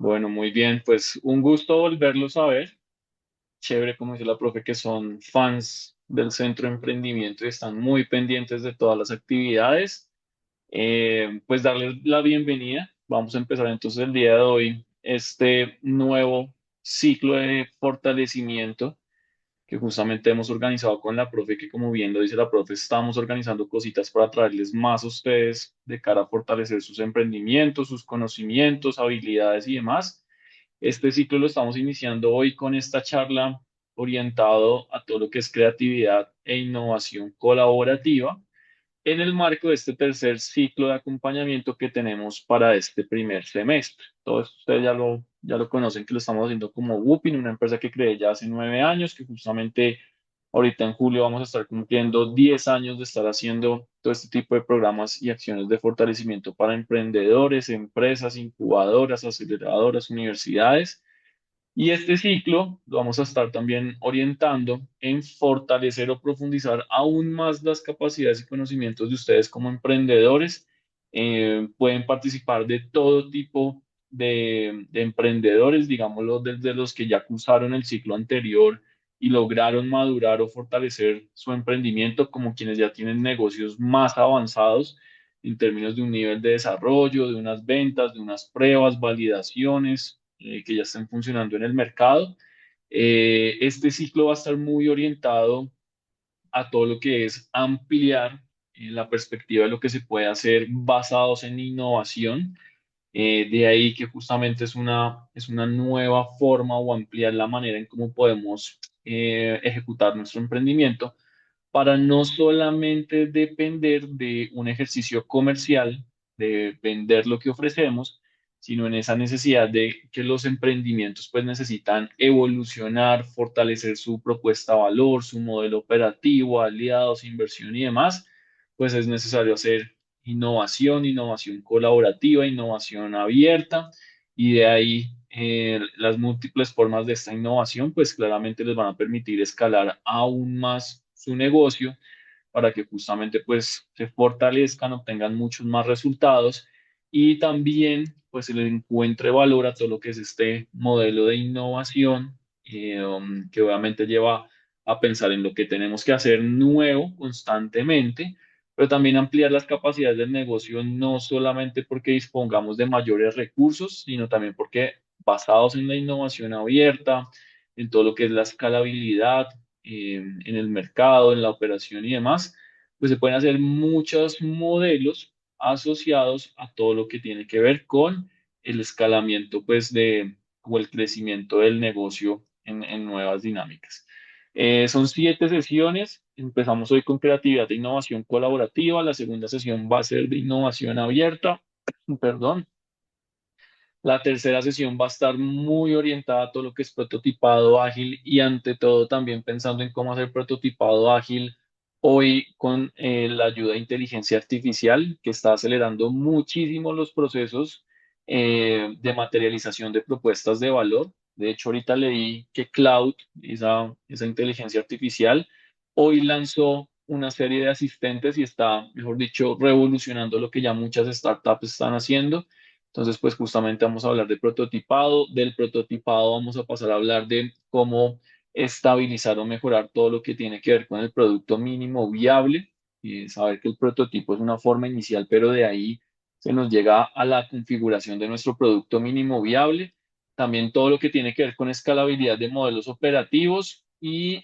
Bueno, muy bien, pues un gusto volverlos a ver. Chévere, como dice la profe, que son fans del Centro de Emprendimiento y están muy pendientes de todas las actividades. Pues darles la bienvenida. Vamos a empezar entonces el día de hoy este nuevo ciclo de fortalecimiento que justamente hemos organizado con la profe, que como bien lo dice la profe, estamos organizando cositas para traerles más a ustedes de cara a fortalecer sus emprendimientos, sus conocimientos, habilidades y demás. Este ciclo lo estamos iniciando hoy con esta charla orientado a todo lo que es creatividad e innovación colaborativa en el marco de este tercer ciclo de acompañamiento que tenemos para este primer semestre. Todo esto ustedes ya lo conocen, que lo estamos haciendo como Whooping, una empresa que creé ya hace 9 años, que justamente ahorita en julio vamos a estar cumpliendo 10 años de estar haciendo todo este tipo de programas y acciones de fortalecimiento para emprendedores, empresas, incubadoras, aceleradoras, universidades. Y este ciclo lo vamos a estar también orientando en fortalecer o profundizar aún más las capacidades y conocimientos de ustedes como emprendedores. Pueden participar de todo tipo de emprendedores, digámoslo, desde los que ya cursaron el ciclo anterior y lograron madurar o fortalecer su emprendimiento, como quienes ya tienen negocios más avanzados en términos de un nivel de desarrollo, de unas ventas, de unas pruebas, validaciones que ya estén funcionando en el mercado. Este ciclo va a estar muy orientado a todo lo que es ampliar la perspectiva de lo que se puede hacer basados en innovación. De ahí que justamente es una nueva forma o ampliar la manera en cómo podemos ejecutar nuestro emprendimiento para no solamente depender de un ejercicio comercial, de vender lo que ofrecemos, sino en esa necesidad de que los emprendimientos pues necesitan evolucionar, fortalecer su propuesta de valor, su modelo operativo, aliados, inversión y demás, pues es necesario hacer innovación, innovación colaborativa, innovación abierta y de ahí las múltiples formas de esta innovación, pues claramente les van a permitir escalar aún más su negocio para que justamente pues se fortalezcan, obtengan muchos más resultados y también pues se le encuentre valor a todo lo que es este modelo de innovación que obviamente lleva a pensar en lo que tenemos que hacer nuevo constantemente, pero también ampliar las capacidades del negocio, no solamente porque dispongamos de mayores recursos, sino también porque basados en la innovación abierta, en todo lo que es la escalabilidad, en el mercado, en la operación y demás, pues se pueden hacer muchos modelos asociados a todo lo que tiene que ver con el escalamiento, pues, o el crecimiento del negocio en nuevas dinámicas. Son 7 sesiones. Empezamos hoy con creatividad e innovación colaborativa. La segunda sesión va a ser de innovación abierta. Perdón. La tercera sesión va a estar muy orientada a todo lo que es prototipado ágil y ante todo también pensando en cómo hacer prototipado ágil hoy con la ayuda de inteligencia artificial que está acelerando muchísimo los procesos de materialización de propuestas de valor. De hecho, ahorita leí que Cloud, esa inteligencia artificial, hoy lanzó una serie de asistentes y está, mejor dicho, revolucionando lo que ya muchas startups están haciendo. Entonces, pues justamente vamos a hablar de prototipado. Del prototipado vamos a pasar a hablar de cómo estabilizar o mejorar todo lo que tiene que ver con el producto mínimo viable. Y saber que el prototipo es una forma inicial, pero de ahí se nos llega a la configuración de nuestro producto mínimo viable. También todo lo que tiene que ver con escalabilidad de modelos operativos y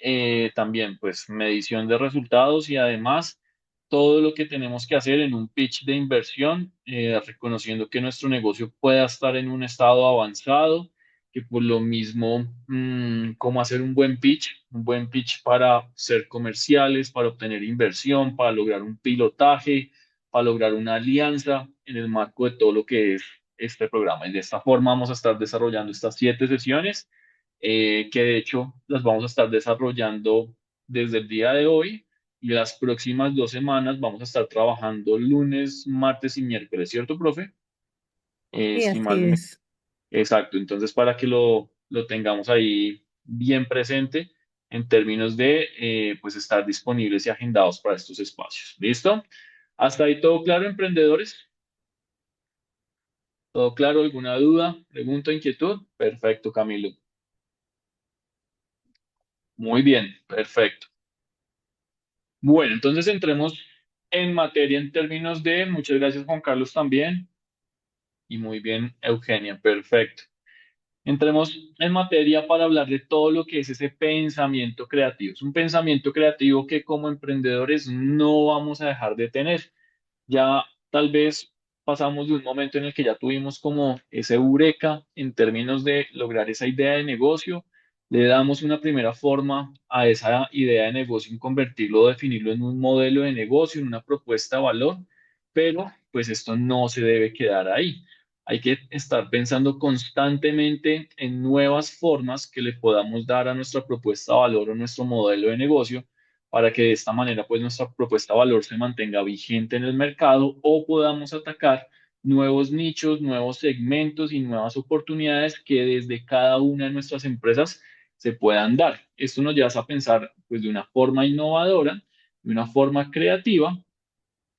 también pues medición de resultados y además todo lo que tenemos que hacer en un pitch de inversión, reconociendo que nuestro negocio pueda estar en un estado avanzado, que por lo mismo, cómo hacer un buen pitch para ser comerciales, para obtener inversión, para lograr un pilotaje, para lograr una alianza en el marco de todo lo que es este programa. Y de esta forma vamos a estar desarrollando estas 7 sesiones, que de hecho las vamos a estar desarrollando desde el día de hoy y las próximas 2 semanas vamos a estar trabajando lunes, martes y miércoles, ¿cierto, profe? Sí, Si así mal no me... es. Exacto, entonces para que lo tengamos ahí bien presente en términos de pues estar disponibles y agendados para estos espacios. ¿Listo? Hasta ahí todo claro, emprendedores. ¿Todo claro? ¿Alguna duda, pregunta, inquietud? Perfecto, Camilo. Muy bien, perfecto. Bueno, entonces entremos en materia en términos de, muchas gracias Juan Carlos también, y muy bien Eugenia, perfecto. Entremos en materia para hablar de todo lo que es ese pensamiento creativo. Es un pensamiento creativo que como emprendedores no vamos a dejar de tener. Ya tal vez pasamos de un momento en el que ya tuvimos como ese eureka en términos de lograr esa idea de negocio, le damos una primera forma a esa idea de negocio en convertirlo, definirlo en un modelo de negocio, en una propuesta de valor, pero pues esto no se debe quedar ahí. Hay que estar pensando constantemente en nuevas formas que le podamos dar a nuestra propuesta de valor o nuestro modelo de negocio para que de esta manera pues nuestra propuesta de valor se mantenga vigente en el mercado o podamos atacar nuevos nichos, nuevos segmentos y nuevas oportunidades que desde cada una de nuestras empresas se puedan dar. Esto nos lleva a pensar pues de una forma innovadora, de una forma creativa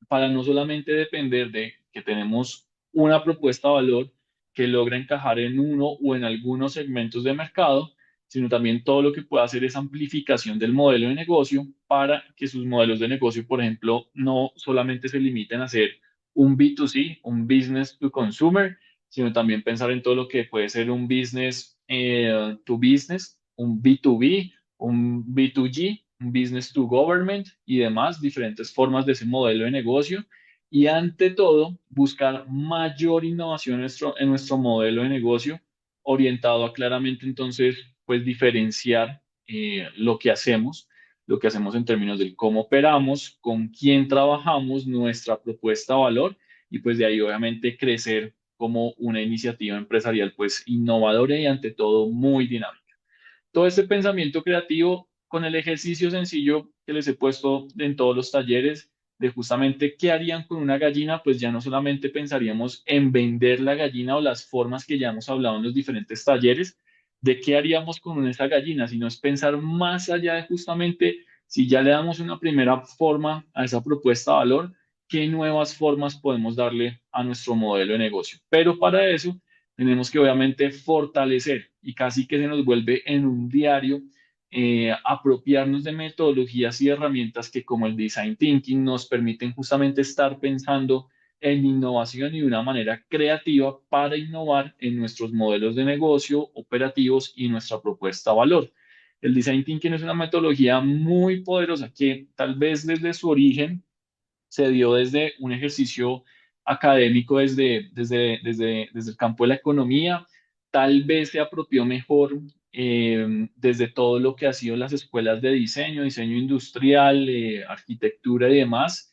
para no solamente depender de que tenemos una propuesta de valor que logra encajar en uno o en algunos segmentos de mercado, sino también todo lo que pueda hacer es amplificación del modelo de negocio para que sus modelos de negocio, por ejemplo, no solamente se limiten a ser un B2C, un business to consumer, sino también pensar en todo lo que puede ser un business to business, un B2B, un B2G, un business to government y demás, diferentes formas de ese modelo de negocio. Y ante todo, buscar mayor innovación en nuestro modelo de negocio, orientado a claramente entonces, pues diferenciar lo que hacemos en términos de cómo operamos, con quién trabajamos, nuestra propuesta de valor y pues de ahí obviamente crecer como una iniciativa empresarial pues innovadora y ante todo muy dinámica. Todo este pensamiento creativo con el ejercicio sencillo que les he puesto en todos los talleres de justamente qué harían con una gallina, pues ya no solamente pensaríamos en vender la gallina o las formas que ya hemos hablado en los diferentes talleres, de qué haríamos con esa gallina, sino es pensar más allá de justamente si ya le damos una primera forma a esa propuesta de valor, qué nuevas formas podemos darle a nuestro modelo de negocio. Pero para eso tenemos que obviamente fortalecer y casi que se nos vuelve en un diario apropiarnos de metodologías y herramientas que como el design thinking nos permiten justamente estar pensando en innovación y de una manera creativa para innovar en nuestros modelos de negocio operativos y nuestra propuesta de valor. El design thinking es una metodología muy poderosa que tal vez desde su origen se dio desde un ejercicio académico desde el campo de la economía, tal vez se apropió mejor desde todo lo que ha sido las escuelas de diseño, diseño industrial, arquitectura y demás,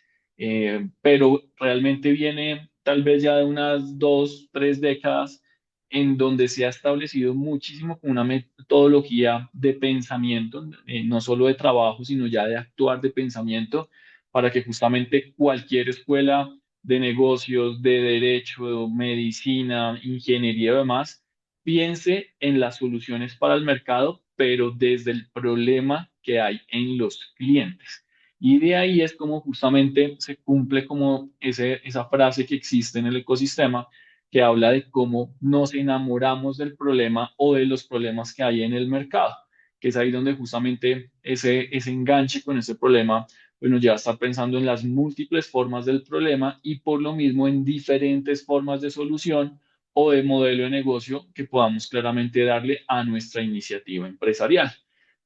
pero realmente viene tal vez ya de unas 2, 3 décadas en donde se ha establecido muchísimo con una metodología de pensamiento, no solo de trabajo, sino ya de actuar de pensamiento para que justamente cualquier escuela de negocios, de derecho, medicina, ingeniería y demás, piense en las soluciones para el mercado, pero desde el problema que hay en los clientes. Y de ahí es como justamente se cumple como esa frase que existe en el ecosistema que habla de cómo nos enamoramos del problema o de los problemas que hay en el mercado, que es ahí donde justamente ese enganche con ese problema pues nos lleva a estar pensando en las múltiples formas del problema y por lo mismo en diferentes formas de solución o de modelo de negocio que podamos claramente darle a nuestra iniciativa empresarial.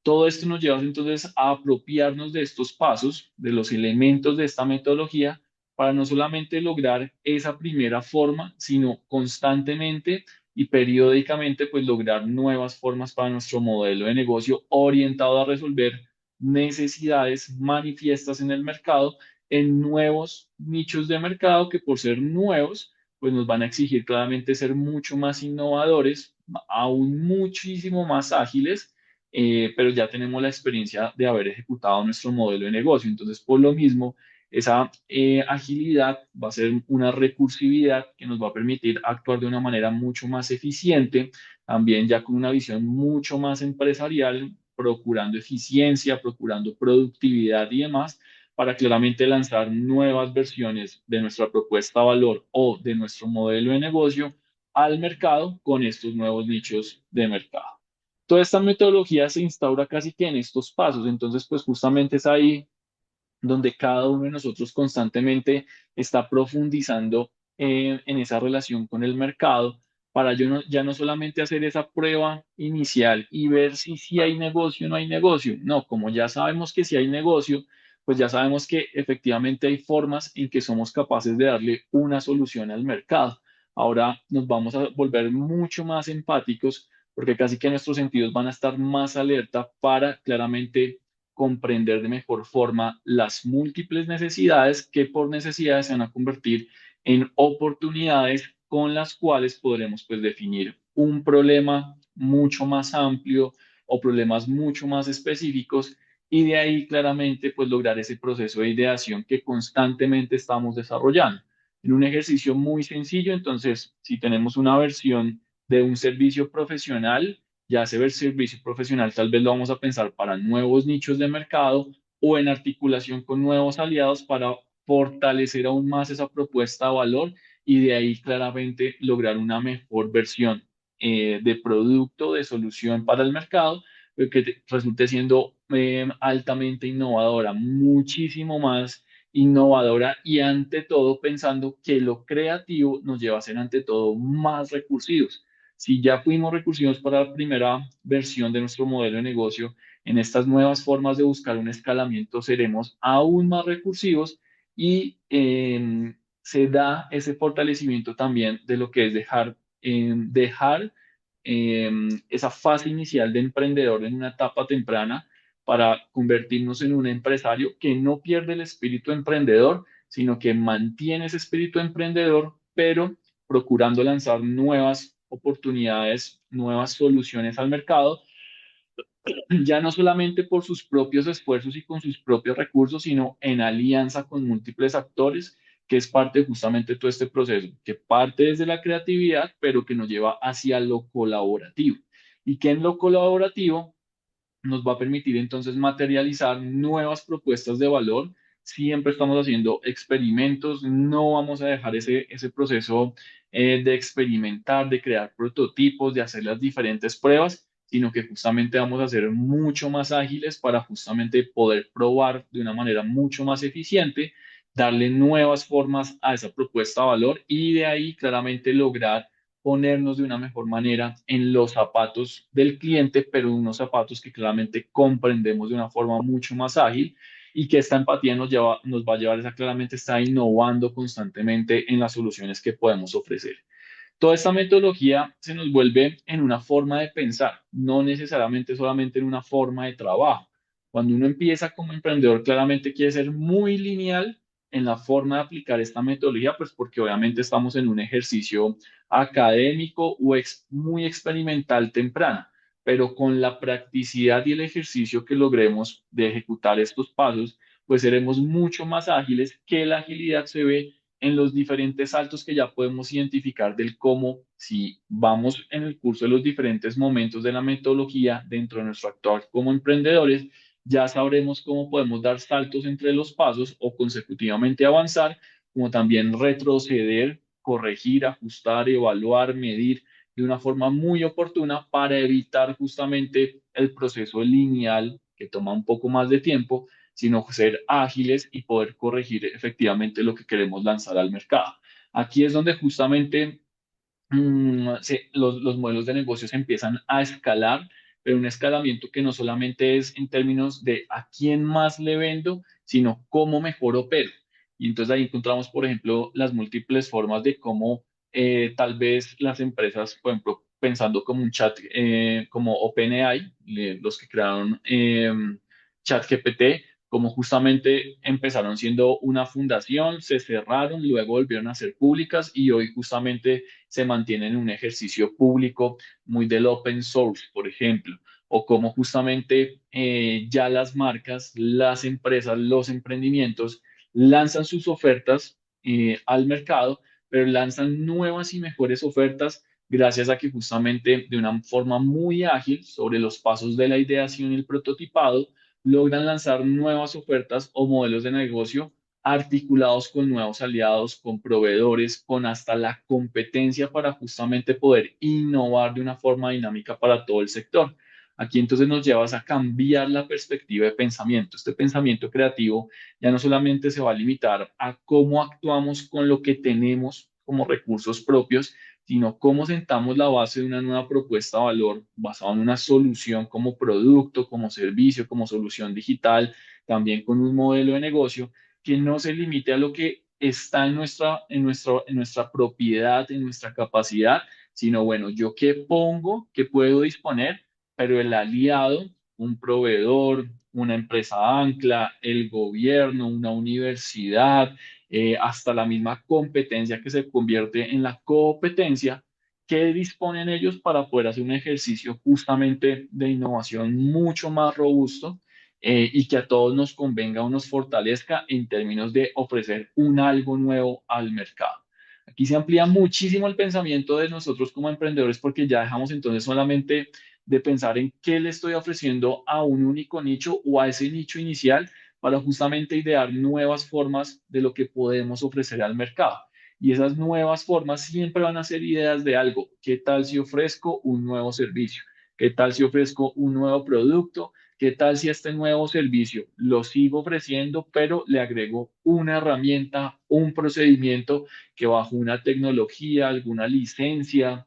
Todo esto nos lleva entonces a apropiarnos de estos pasos, de los elementos de esta metodología, para no solamente lograr esa primera forma, sino constantemente y periódicamente, pues lograr nuevas formas para nuestro modelo de negocio orientado a resolver necesidades manifiestas en el mercado, en nuevos nichos de mercado que por ser nuevos, pues nos van a exigir claramente ser mucho más innovadores, aún muchísimo más ágiles, pero ya tenemos la experiencia de haber ejecutado nuestro modelo de negocio. Entonces, por lo mismo, esa agilidad va a ser una recursividad que nos va a permitir actuar de una manera mucho más eficiente, también ya con una visión mucho más empresarial, procurando eficiencia, procurando productividad y demás, para claramente lanzar nuevas versiones de nuestra propuesta de valor o de nuestro modelo de negocio al mercado con estos nuevos nichos de mercado. Toda esta metodología se instaura casi que en estos pasos, entonces pues justamente es ahí donde cada uno de nosotros constantemente está profundizando en esa relación con el mercado para yo ya no solamente hacer esa prueba inicial y ver si hay negocio o no hay negocio. No, como ya sabemos que si hay negocio, pues ya sabemos que efectivamente hay formas en que somos capaces de darle una solución al mercado. Ahora nos vamos a volver mucho más empáticos porque casi que nuestros sentidos van a estar más alerta para claramente comprender de mejor forma las múltiples necesidades que por necesidades se van a convertir en oportunidades con las cuales podremos pues definir un problema mucho más amplio o problemas mucho más específicos y de ahí claramente pues lograr ese proceso de ideación que constantemente estamos desarrollando. En un ejercicio muy sencillo, entonces, si tenemos una versión de un servicio profesional, ya sea el servicio profesional, tal vez lo vamos a pensar para nuevos nichos de mercado o en articulación con nuevos aliados para fortalecer aún más esa propuesta de valor y de ahí claramente lograr una mejor versión de producto, de solución para el mercado, que resulte siendo altamente innovadora, muchísimo más innovadora y ante todo pensando que lo creativo nos lleva a ser ante todo más recursivos. Si ya fuimos recursivos para la primera versión de nuestro modelo de negocio, en estas nuevas formas de buscar un escalamiento seremos aún más recursivos y se da ese fortalecimiento también de lo que es dejar esa fase inicial de emprendedor en una etapa temprana para convertirnos en un empresario que no pierde el espíritu emprendedor, sino que mantiene ese espíritu emprendedor, pero procurando lanzar nuevas oportunidades, nuevas soluciones al mercado, ya no solamente por sus propios esfuerzos y con sus propios recursos, sino en alianza con múltiples actores, que es parte justamente de todo este proceso, que parte desde la creatividad, pero que nos lleva hacia lo colaborativo. Y que en lo colaborativo nos va a permitir entonces materializar nuevas propuestas de valor. Siempre estamos haciendo experimentos, no vamos a dejar ese proceso de experimentar, de crear prototipos, de hacer las diferentes pruebas, sino que justamente vamos a ser mucho más ágiles para justamente poder probar de una manera mucho más eficiente, darle nuevas formas a esa propuesta de valor y de ahí claramente lograr ponernos de una mejor manera en los zapatos del cliente, pero unos zapatos que claramente comprendemos de una forma mucho más ágil y que esta empatía nos va a llevar a claramente estar innovando constantemente en las soluciones que podemos ofrecer. Toda esta metodología se nos vuelve en una forma de pensar, no necesariamente solamente en una forma de trabajo. Cuando uno empieza como emprendedor, claramente quiere ser muy lineal en la forma de aplicar esta metodología, pues porque obviamente estamos en un ejercicio académico o muy experimental temprano, pero con la practicidad y el ejercicio que logremos de ejecutar estos pasos, pues seremos mucho más ágiles, que la agilidad se ve en los diferentes saltos que ya podemos identificar del cómo, si vamos en el curso de los diferentes momentos de la metodología dentro de nuestro actuar como emprendedores, ya sabremos cómo podemos dar saltos entre los pasos o consecutivamente avanzar, como también retroceder, corregir, ajustar, evaluar, medir de una forma muy oportuna para evitar justamente el proceso lineal que toma un poco más de tiempo, sino ser ágiles y poder corregir efectivamente lo que queremos lanzar al mercado. Aquí es donde justamente los modelos de negocios empiezan a escalar, pero un escalamiento que no solamente es en términos de a quién más le vendo, sino cómo mejor opero. Y entonces ahí encontramos, por ejemplo, las múltiples formas de cómo tal vez las empresas, por ejemplo, pensando como un chat, como OpenAI, los que crearon ChatGPT, como justamente empezaron siendo una fundación, se cerraron, luego volvieron a ser públicas y hoy justamente se mantienen en un ejercicio público muy del open source, por ejemplo, o como justamente ya las marcas, las empresas, los emprendimientos lanzan sus ofertas al mercado, pero lanzan nuevas y mejores ofertas gracias a que justamente de una forma muy ágil sobre los pasos de la ideación y el prototipado, logran lanzar nuevas ofertas o modelos de negocio articulados con nuevos aliados, con proveedores, con hasta la competencia para justamente poder innovar de una forma dinámica para todo el sector. Aquí entonces nos llevas a cambiar la perspectiva de pensamiento. Este pensamiento creativo ya no solamente se va a limitar a cómo actuamos con lo que tenemos como recursos propios, sino cómo sentamos la base de una nueva propuesta de valor basada en una solución como producto, como servicio, como solución digital, también con un modelo de negocio que no se limite a lo que está en nuestra propiedad, en nuestra capacidad, sino bueno, yo qué pongo, qué puedo disponer, pero el aliado, un proveedor, una empresa ancla, el gobierno, una universidad, hasta la misma competencia que se convierte en la competencia, ¿qué disponen ellos para poder hacer un ejercicio justamente de innovación mucho más robusto y que a todos nos convenga o nos fortalezca en términos de ofrecer un algo nuevo al mercado? Aquí se amplía muchísimo el pensamiento de nosotros como emprendedores porque ya dejamos entonces solamente de pensar en qué le estoy ofreciendo a un único nicho o a ese nicho inicial para justamente idear nuevas formas de lo que podemos ofrecer al mercado. Y esas nuevas formas siempre van a ser ideas de algo. ¿Qué tal si ofrezco un nuevo servicio? ¿Qué tal si ofrezco un nuevo producto? ¿Qué tal si este nuevo servicio lo sigo ofreciendo, pero le agrego una herramienta, un procedimiento que bajo una tecnología, alguna licencia,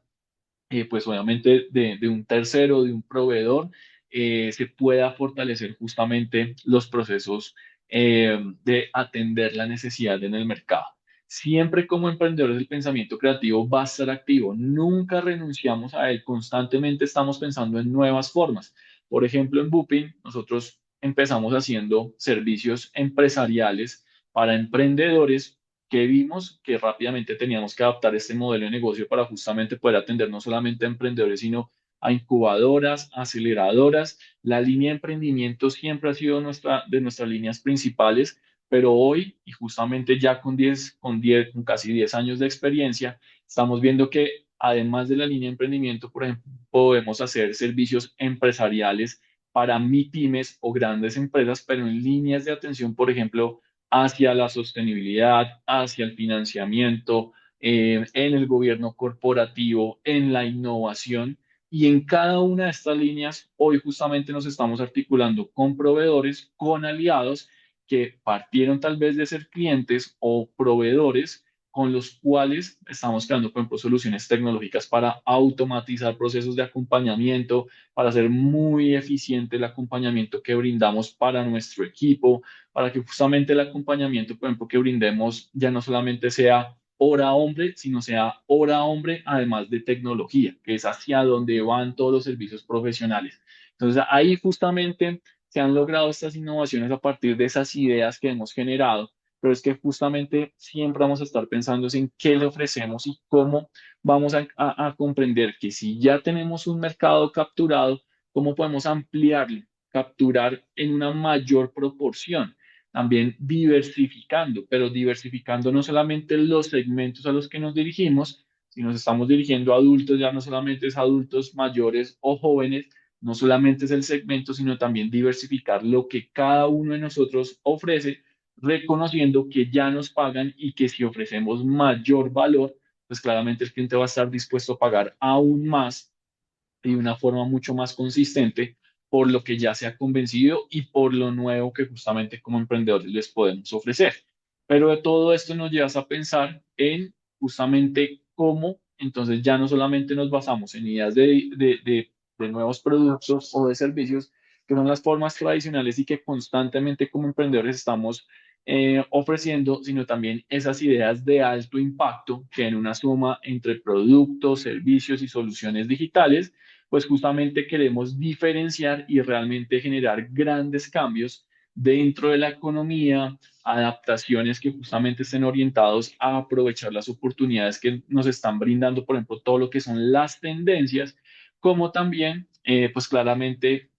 pues obviamente de un tercero, de un proveedor, se pueda fortalecer justamente los procesos de atender la necesidad en el mercado? Siempre como emprendedores el pensamiento creativo va a estar activo, nunca renunciamos a él, constantemente estamos pensando en nuevas formas. Por ejemplo, en Boopin nosotros empezamos haciendo servicios empresariales para emprendedores que vimos que rápidamente teníamos que adaptar este modelo de negocio para justamente poder atender no solamente a emprendedores, sino a incubadoras, aceleradoras. La línea de emprendimiento siempre ha sido de nuestras líneas principales, pero hoy, y justamente ya con casi 10 años de experiencia, estamos viendo que además de la línea de emprendimiento, por ejemplo, podemos hacer servicios empresariales para MIPYMES o grandes empresas, pero en líneas de atención, por ejemplo, hacia la sostenibilidad, hacia el financiamiento, en el gobierno corporativo, en la innovación. Y en cada una de estas líneas, hoy justamente nos estamos articulando con proveedores, con aliados que partieron tal vez de ser clientes o proveedores con los cuales estamos creando, por ejemplo, soluciones tecnológicas para automatizar procesos de acompañamiento, para hacer muy eficiente el acompañamiento que brindamos para nuestro equipo, para que justamente el acompañamiento, por ejemplo, que brindemos ya no solamente sea hora hombre, sino sea hora hombre además de tecnología, que es hacia donde van todos los servicios profesionales. Entonces, ahí justamente se han logrado estas innovaciones a partir de esas ideas que hemos generado, pero es que justamente siempre vamos a estar pensando en qué le ofrecemos y cómo vamos a comprender que si ya tenemos un mercado capturado, cómo podemos ampliarlo, capturar en una mayor proporción, también diversificando, pero diversificando no solamente los segmentos a los que nos dirigimos, si nos estamos dirigiendo a adultos, ya no solamente es adultos mayores o jóvenes, no solamente es el segmento, sino también diversificar lo que cada uno de nosotros ofrece, reconociendo que ya nos pagan y que si ofrecemos mayor valor, pues claramente el cliente va a estar dispuesto a pagar aún más y de una forma mucho más consistente por lo que ya se ha convencido y por lo nuevo que justamente como emprendedores les podemos ofrecer. Pero de todo esto nos llevas a pensar en justamente cómo entonces ya no solamente nos basamos en ideas de nuevos productos o de servicios, que son las formas tradicionales y que constantemente como emprendedores estamos ofreciendo, sino también esas ideas de alto impacto que en una suma entre productos, servicios y soluciones digitales pues justamente queremos diferenciar y realmente generar grandes cambios dentro de la economía, adaptaciones que justamente estén orientados a aprovechar las oportunidades que nos están brindando, por ejemplo, todo lo que son las tendencias, como también, pues claramente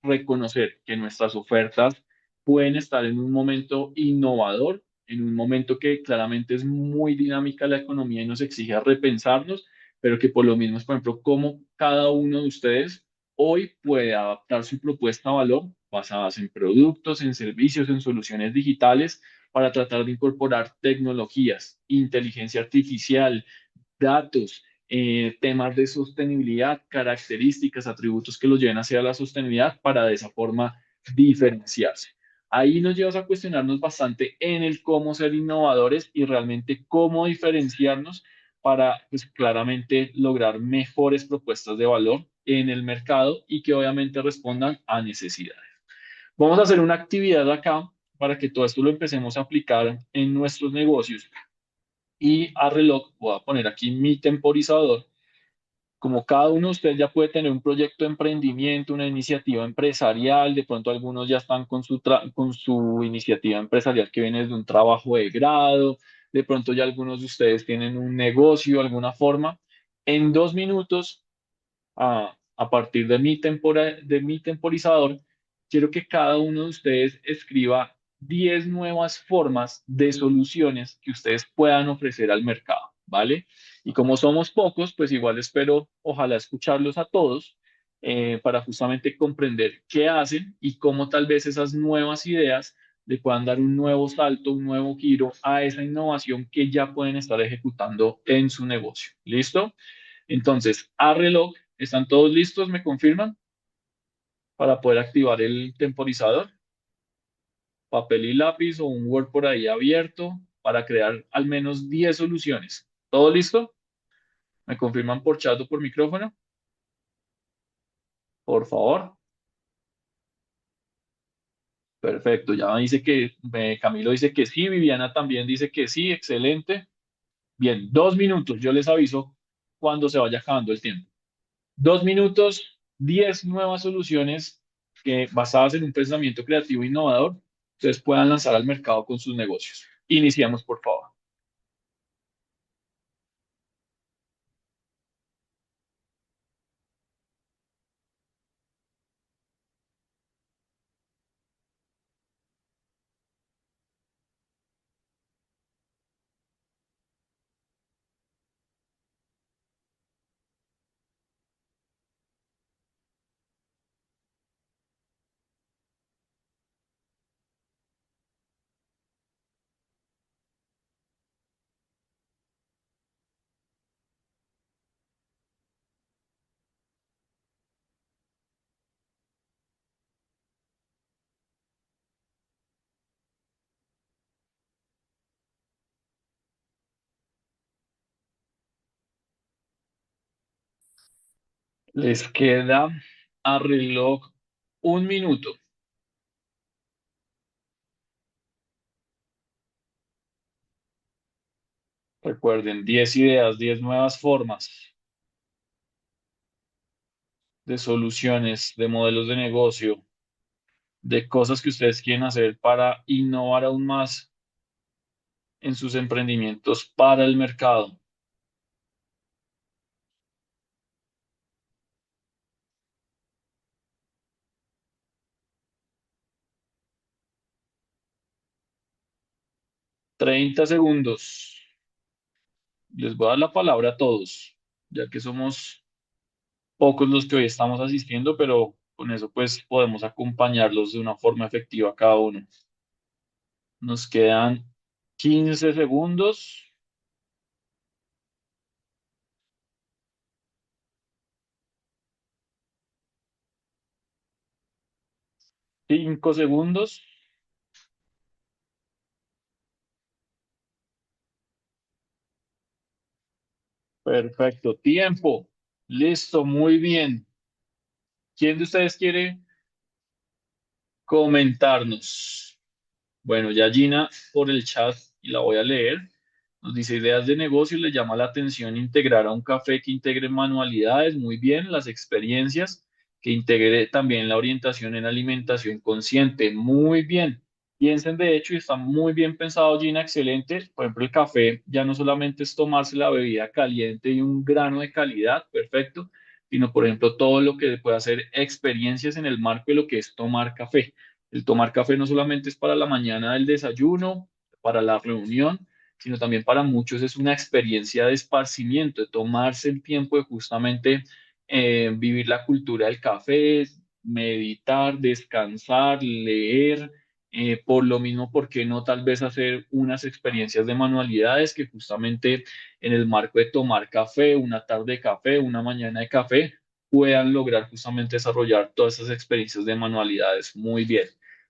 reconocer que nuestras ofertas pueden estar en un momento innovador, en un momento que claramente es muy dinámica la economía y nos exige repensarnos, pero que por lo mismo es, por ejemplo, cómo cada uno de ustedes hoy puede adaptar su propuesta de valor basadas en productos, en servicios, en soluciones digitales para tratar de incorporar tecnologías, inteligencia artificial, datos, temas de sostenibilidad, características, atributos que los lleven hacia la sostenibilidad para de esa forma diferenciarse. Ahí nos llevas a cuestionarnos bastante en el cómo ser innovadores y realmente cómo diferenciarnos para, pues, claramente lograr mejores propuestas de valor en el mercado y que obviamente respondan a necesidades. Vamos a hacer una actividad acá para que todo esto lo empecemos a aplicar en nuestros negocios y a reloj voy a poner aquí mi temporizador. Como cada uno de ustedes ya puede tener un proyecto de emprendimiento, una iniciativa empresarial, de pronto algunos ya están con su iniciativa empresarial que viene de un trabajo de grado, de pronto ya algunos de ustedes tienen un negocio, alguna forma. En 2 minutos a partir de mi temporizador, quiero que cada uno de ustedes escriba 10 nuevas formas de soluciones que ustedes puedan ofrecer al mercado, ¿vale? Y como somos pocos, pues igual espero, ojalá escucharlos a todos para justamente comprender qué hacen y cómo tal vez esas nuevas ideas le puedan dar un nuevo salto, un nuevo giro a esa innovación que ya pueden estar ejecutando en su negocio. ¿Listo? Entonces, a reloj, ¿están todos listos? ¿Me confirman? Para poder activar el temporizador, papel y lápiz o un Word por ahí abierto para crear al menos 10 soluciones. ¿Todo listo? ¿Me confirman por chat o por micrófono? Por favor. Perfecto, ya dice que Camilo dice que sí, Viviana también dice que sí, excelente. Bien, 2 minutos, yo les aviso cuando se vaya acabando el tiempo. 2 minutos, 10 nuevas soluciones que basadas en un pensamiento creativo e innovador, ustedes puedan lanzar al mercado con sus negocios. Iniciamos, por favor. Les queda a reloj 1 minuto. Recuerden, 10 ideas, 10 nuevas formas de soluciones, de modelos de negocio, de cosas que ustedes quieren hacer para innovar aún más en sus emprendimientos para el mercado. 30 segundos. Les voy a dar la palabra a todos, ya que somos pocos los que hoy estamos asistiendo, pero con eso pues podemos acompañarlos de una forma efectiva a cada uno. Nos quedan 15 segundos, 5 segundos. Perfecto, tiempo. Listo, muy bien. ¿Quién de ustedes quiere comentarnos? Bueno, ya Gina por el chat y la voy a leer. Nos dice ideas de negocio, le llama la atención integrar a un café que integre manualidades, muy bien, las experiencias, que integre también la orientación en alimentación consciente, muy bien. Piensen de hecho y está muy bien pensado, Gina, excelente. Por ejemplo, el café ya no solamente es tomarse la bebida caliente y un grano de calidad, perfecto, sino por ejemplo todo lo que puede hacer experiencias en el marco de lo que es tomar café. El tomar café no solamente es para la mañana del desayuno, para la reunión, sino también para muchos es una experiencia de esparcimiento, de tomarse el tiempo de justamente vivir la cultura del café, meditar, descansar, leer. Por lo mismo, ¿por qué no tal vez hacer unas experiencias de manualidades que justamente en el marco de tomar café, una tarde de café, una mañana de café, puedan lograr justamente desarrollar todas esas experiencias de manualidades muy bien?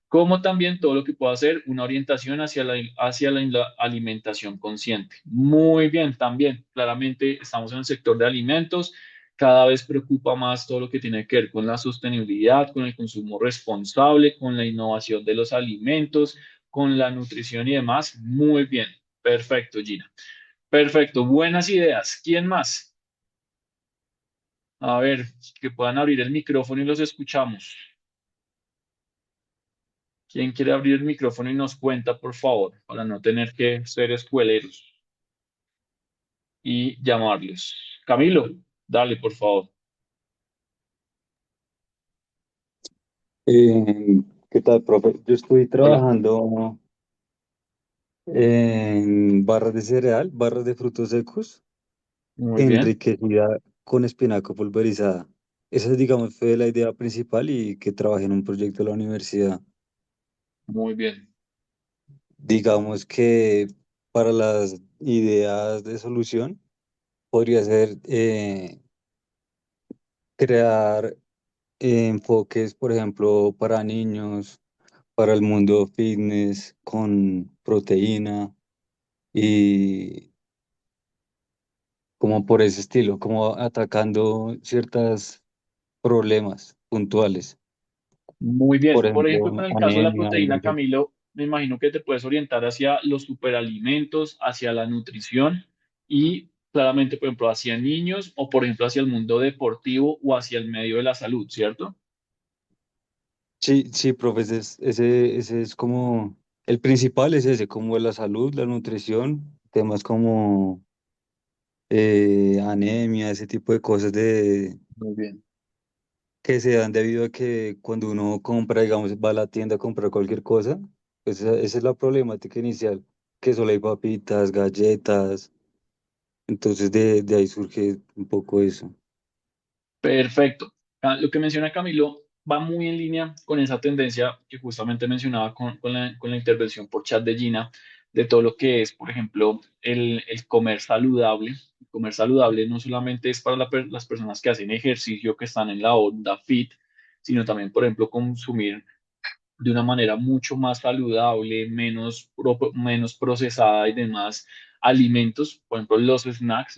Como también todo lo que pueda hacer una orientación hacia la alimentación consciente. Muy bien, también, claramente estamos en el sector de alimentos, cada vez preocupa más todo lo que tiene que ver con la sostenibilidad, con el consumo responsable, con la innovación de los alimentos, con la nutrición y demás. Muy bien, perfecto, Gina. Perfecto, buenas ideas. ¿Quién más? A ver, que puedan abrir el micrófono y los escuchamos. ¿Quién quiere abrir el micrófono y nos cuenta, por favor, para no tener que ser escueleros y llamarlos? Camilo, dale, por favor. ¿Qué tal, profe? Yo estoy Hola, trabajando en barras de cereal, barras de frutos secos, muy bien, enriquecida con espinaca pulverizada. Esa, digamos, fue la idea principal y que trabajé en un proyecto de la universidad. muy bien, Digamos que para las ideas de solución podría ser crear enfoques, por ejemplo, para niños, para el mundo fitness con proteína y como por ese estilo, como atacando ciertos problemas puntuales, muy por bien. Por ejemplo, con ejemplo, el caso de la anemia y proteína, eso. Camilo, me imagino que te puedes orientar hacia los superalimentos, hacia la nutrición y claramente, por ejemplo, hacia niños o, por ejemplo, hacia el mundo deportivo o hacia el medio de la salud, ¿cierto? Sí, sí, profe, ese es como, el principal es ese, como la salud, la nutrición, temas como anemia, ese tipo de cosas Muy bien. que se dan debido a que cuando uno compra, digamos, va a la tienda a comprar cualquier cosa, pues esa es la problemática inicial, que solo hay papitas, galletas. Entonces de ahí surge un poco eso. Perfecto. Lo que menciona Camilo va muy en línea con esa tendencia que justamente mencionaba con la intervención por chat de Gina, de todo lo que es, por ejemplo, el comer saludable. El comer saludable no solamente es para las personas que hacen ejercicio, que están en la onda fit, sino también, por ejemplo, consumir de una manera mucho más saludable, menos procesada y demás alimentos. Por ejemplo, los snacks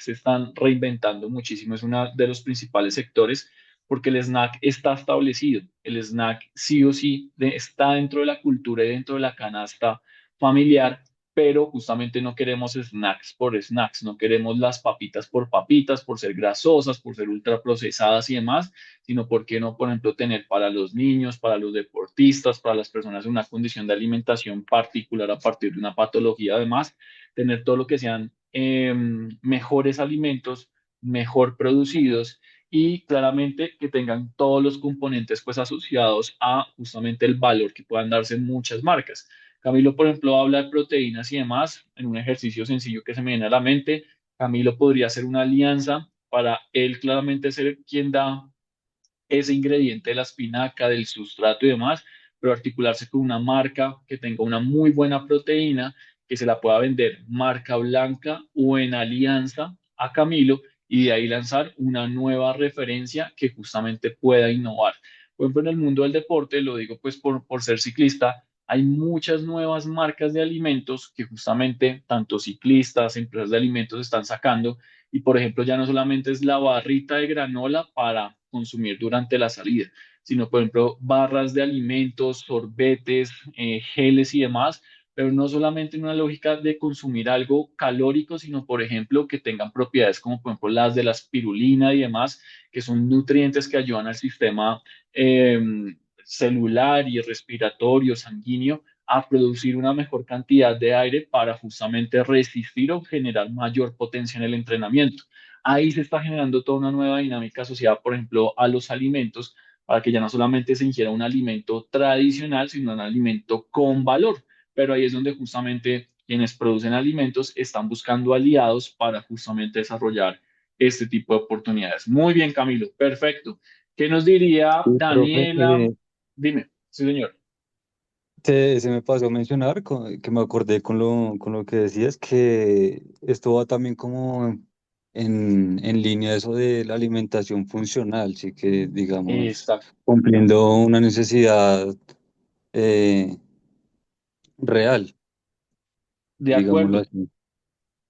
se están reinventando muchísimo, es uno de los principales sectores porque el snack está establecido, el snack sí o sí está dentro de la cultura y dentro de la canasta familiar, pero justamente no queremos snacks por snacks, no queremos las papitas por ser grasosas, por ser ultraprocesadas y demás, sino por qué no, por ejemplo, tener para los niños, para los deportistas, para las personas en una condición de alimentación particular a partir de una patología, además, tener todo lo que sean mejores alimentos, mejor producidos y claramente que tengan todos los componentes pues asociados a justamente el valor que puedan darse en muchas marcas. Camilo, por ejemplo, habla de proteínas y demás en un ejercicio sencillo que se me viene a la mente. Camilo podría hacer una alianza para él claramente ser quien da ese ingrediente de la espinaca, del sustrato y demás, pero articularse con una marca que tenga una muy buena proteína, que se la pueda vender marca blanca o en alianza a Camilo y de ahí lanzar una nueva referencia que justamente pueda innovar. Por ejemplo, en el mundo del deporte, lo digo pues por ser ciclista, hay muchas nuevas marcas de alimentos que justamente tanto ciclistas, empresas de alimentos están sacando y por ejemplo, ya no solamente es la barrita de granola para consumir durante la salida, sino por ejemplo, barras de alimentos, sorbetes, geles y demás, pero no solamente en una lógica de consumir algo calórico, sino por ejemplo, que tengan propiedades como por ejemplo las de la espirulina y demás, que son nutrientes que ayudan al sistema eh, celular y respiratorio, sanguíneo a producir una mejor cantidad de aire para justamente resistir o generar mayor potencia en el entrenamiento. Ahí se está generando toda una nueva dinámica asociada, por ejemplo, a los alimentos, para que ya no solamente se ingiera un alimento tradicional, sino un alimento con valor. Pero ahí es donde justamente quienes producen alimentos están buscando aliados para justamente desarrollar este tipo de oportunidades. Muy bien, Camilo, perfecto. ¿Qué nos diría Sí, profe, Daniela? Dime, sí, señor. Se me pasó a mencionar, que me acordé con lo que decías, que esto va también como en línea eso de la alimentación funcional, sí que digamos, Exacto. cumpliendo una necesidad eh, real, De digámoslo acuerdo. así.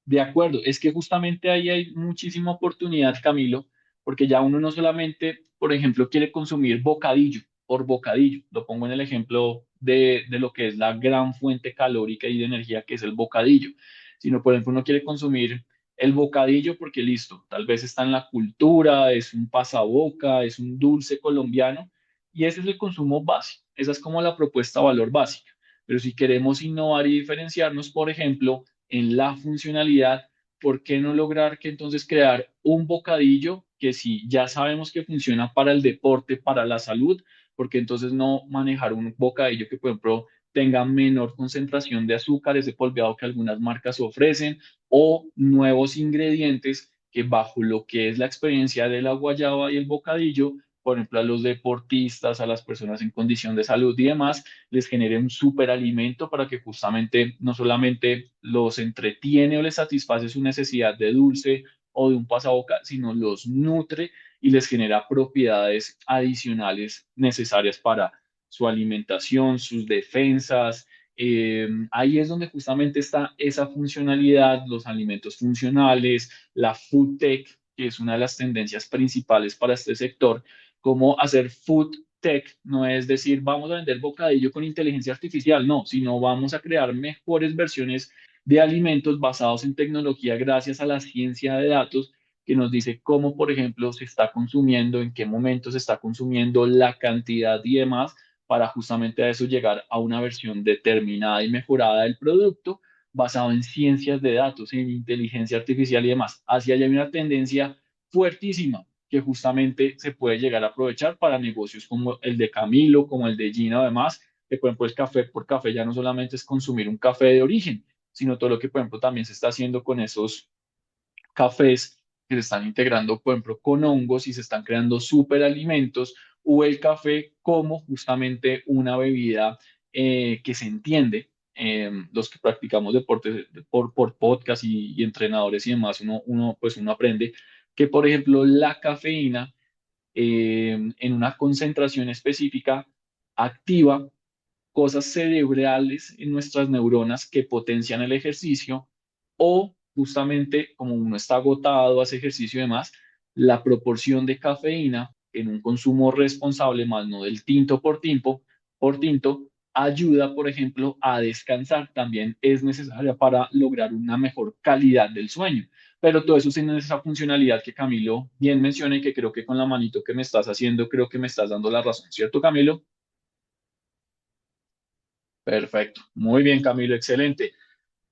De acuerdo, es que justamente ahí hay muchísima oportunidad, Camilo, porque ya uno no solamente, por ejemplo, quiere consumir bocadillo por bocadillo, lo pongo en el ejemplo de lo que es la gran fuente calórica y de energía que es el bocadillo, sino, por ejemplo, uno quiere consumir el bocadillo porque listo, tal vez está en la cultura, es un pasaboca, es un dulce colombiano, y ese es el consumo básico, esa es como la propuesta de valor básica. Pero si queremos innovar y diferenciarnos, por ejemplo, en la funcionalidad, ¿por qué no lograr que entonces crear un bocadillo que si ya sabemos que funciona para el deporte, para la salud, porque entonces no manejar un bocadillo que, por ejemplo, tenga menor concentración de azúcares de polveado que algunas marcas ofrecen o nuevos ingredientes que bajo lo que es la experiencia de la guayaba y el bocadillo, por ejemplo, a los deportistas, a las personas en condición de salud y demás, les genere un superalimento para que justamente no solamente los entretiene o les satisface su necesidad de dulce o de un pasaboca, sino los nutre y les genera propiedades adicionales necesarias para su alimentación, sus defensas. Ahí es donde justamente está esa funcionalidad, los alimentos funcionales, la food tech, que es una de las tendencias principales para este sector, cómo hacer food tech no es decir, vamos a vender bocadillo con inteligencia artificial, no, sino vamos a crear mejores versiones de alimentos basados en tecnología gracias a la ciencia de datos que nos dice cómo, por ejemplo, se está consumiendo, en qué momento se está consumiendo, la cantidad y demás, para justamente a eso llegar a una versión determinada y mejorada del producto basado en ciencias de datos, en inteligencia artificial y demás. Hacia allá hay una tendencia fuertísima que justamente se puede llegar a aprovechar para negocios como el de Camilo, como el de Gina, además, que por ejemplo el café por café ya no solamente es consumir un café de origen, sino todo lo que por ejemplo también se está haciendo con esos cafés que se están integrando, por ejemplo, con hongos y se están creando superalimentos, o el café como justamente una bebida que se entiende. Los que practicamos deportes por podcast y entrenadores y demás, pues uno aprende que, por ejemplo, la cafeína en una concentración específica activa cosas cerebrales en nuestras neuronas que potencian el ejercicio o justamente como uno está agotado, hace ejercicio y demás, la proporción de cafeína en un consumo responsable, más no del tinto por tinto, ayuda, por ejemplo, a descansar. También es necesaria para lograr una mejor calidad del sueño. Pero todo eso tiene esa funcionalidad que Camilo bien menciona y que creo que con la manito que me estás haciendo, creo que me estás dando la razón, ¿cierto, Camilo? Perfecto. Muy bien, Camilo, excelente.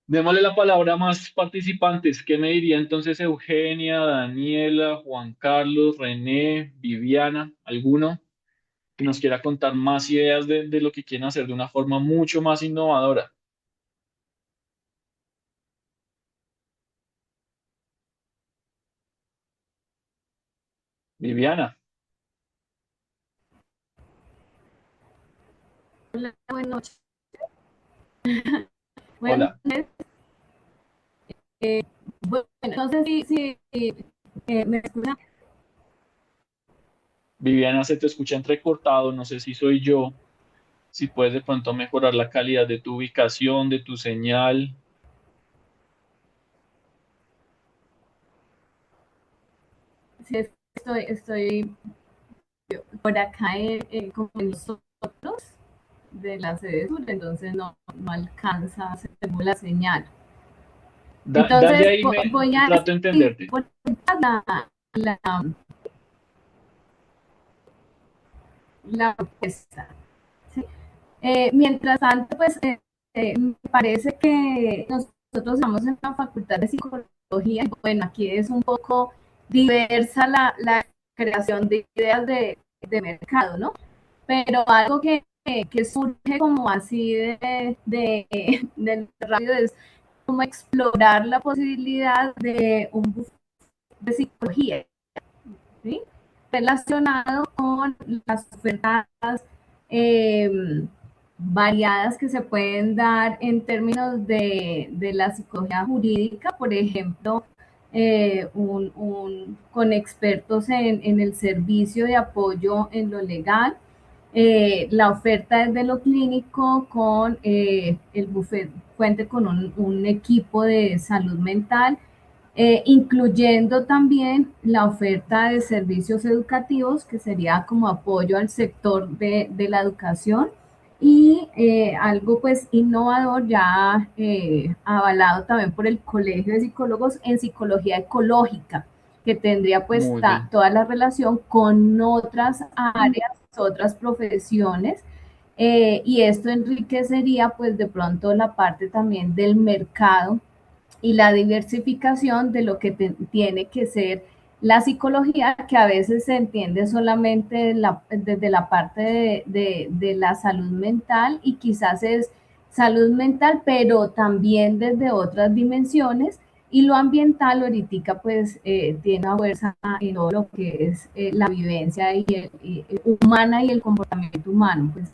Démosle la palabra a más participantes. ¿Qué me diría entonces Eugenia, Daniela, Juan Carlos, René, Viviana? ¿Alguno que nos quiera contar más ideas de lo que quieren hacer de una forma mucho más innovadora? Viviana, Hola, buenas noches. Buenas hola. noches. Bueno, no sé si me escuchan. Viviana, se te escucha entrecortado. No sé si soy yo. Si puedes de pronto mejorar la calidad de tu ubicación, de tu señal. Si estoy por acá como en nosotros de la sede sur, entonces no alcanza a hacer la señal. Dale Entonces ahí, voy a trato de decir entenderte. por la, la propuesta. ¿Sí? Mientras tanto, pues me parece que nosotros estamos en la facultad de psicología y bueno, aquí es un poco diversa la creación de ideas de mercado, ¿no? Pero algo que surge como así de rápido es como explorar la posibilidad de un bus de psicología, ¿sí? Relacionado con las ofertas eh, variadas que se pueden dar en términos de la psicología jurídica, por ejemplo, con expertos en el servicio de apoyo en lo legal, la oferta desde lo clínico con el buffet, cuente con un equipo de salud mental, incluyendo también la oferta de servicios educativos, que sería como apoyo al sector de la educación, y algo pues innovador ya avalado también por el Colegio de Psicólogos en psicología ecológica, que tendría pues Muy bien. toda la relación con otras áreas, otras profesiones, y esto enriquecería pues de pronto la parte también del mercado y la diversificación de lo que tiene que ser la psicología, que a veces se entiende solamente desde la parte de la salud mental, y quizás es salud mental, pero también desde otras dimensiones. Y lo ambiental ahorita pues tiene una fuerza en todo lo que es la vivencia humana y el comportamiento humano. Pues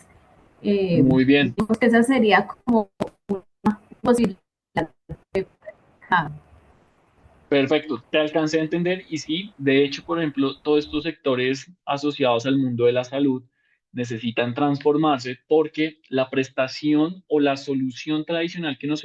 Muy bien. digamos que esa sería como una posibilidad de mercado. Perfecto, te alcancé a entender y sí, de hecho, por ejemplo, todos estos sectores asociados al mundo de la salud necesitan transformarse porque la prestación o la solución tradicional que nos